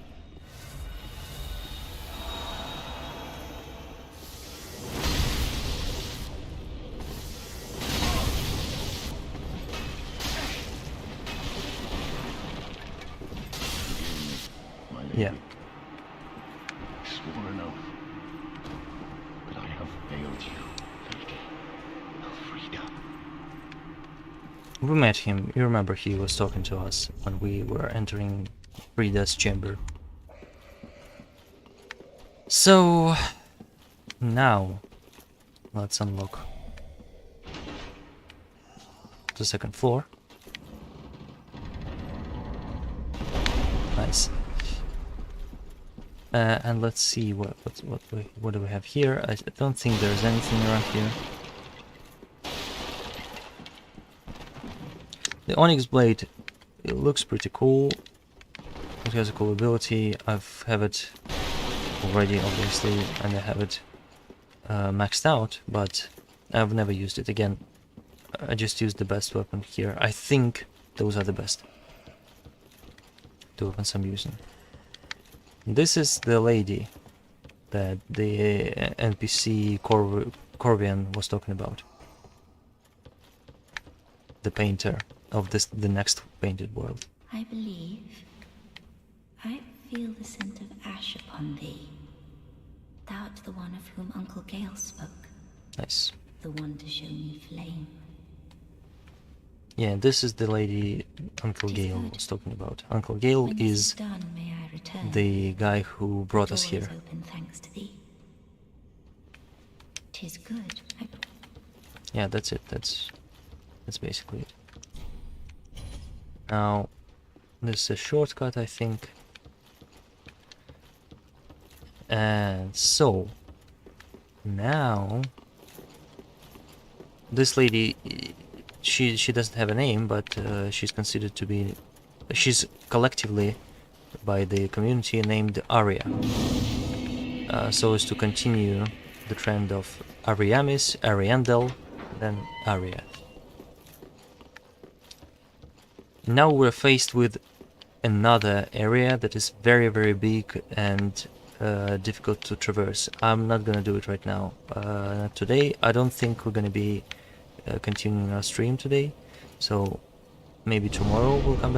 My lady, Yeah. I swore an oath, but I have failed you, Lady Elfrida. We met him. You remember he was talking to us when we were entering Frida's chamber. So now let's unlock the second floor. Nice. And let's see what do we have here. I don't think there's anything around here. The Onyx Blade, it looks pretty cool. It has a cool ability. I have it already, obviously, and I have it maxed out, but I've never used it again. I just used the best weapon here. I think those are the best. The weapons I'm using. This is the lady that the NPC Corvian was talking about. The painter of the next painted world. I believe I feel the scent of ash upon thee. Thou art the one of whom Uncle Gale spoke, Nice. the one to show me flame. Yeah, this is the lady Uncle Tis Gale good. was talking about. Uncle Gale When this is done, may I return. the guy who brought us Door is here. open thanks to thee. 'Tis good. Yeah, that's it. That's basically it. Now, this is a shortcut, I think. And so, now, this lady, she doesn't have a name, but she's considered to be, she's collectively by the community named Arya. So as to continue the trend of Ariamis, Ariandel, then Arya. Now we're faced with another area that is very, very big and difficult to traverse. I'm not gonna do it right now. Not today. I don't think we're gonna be continuing our stream today. So maybe tomorrow we'll come back.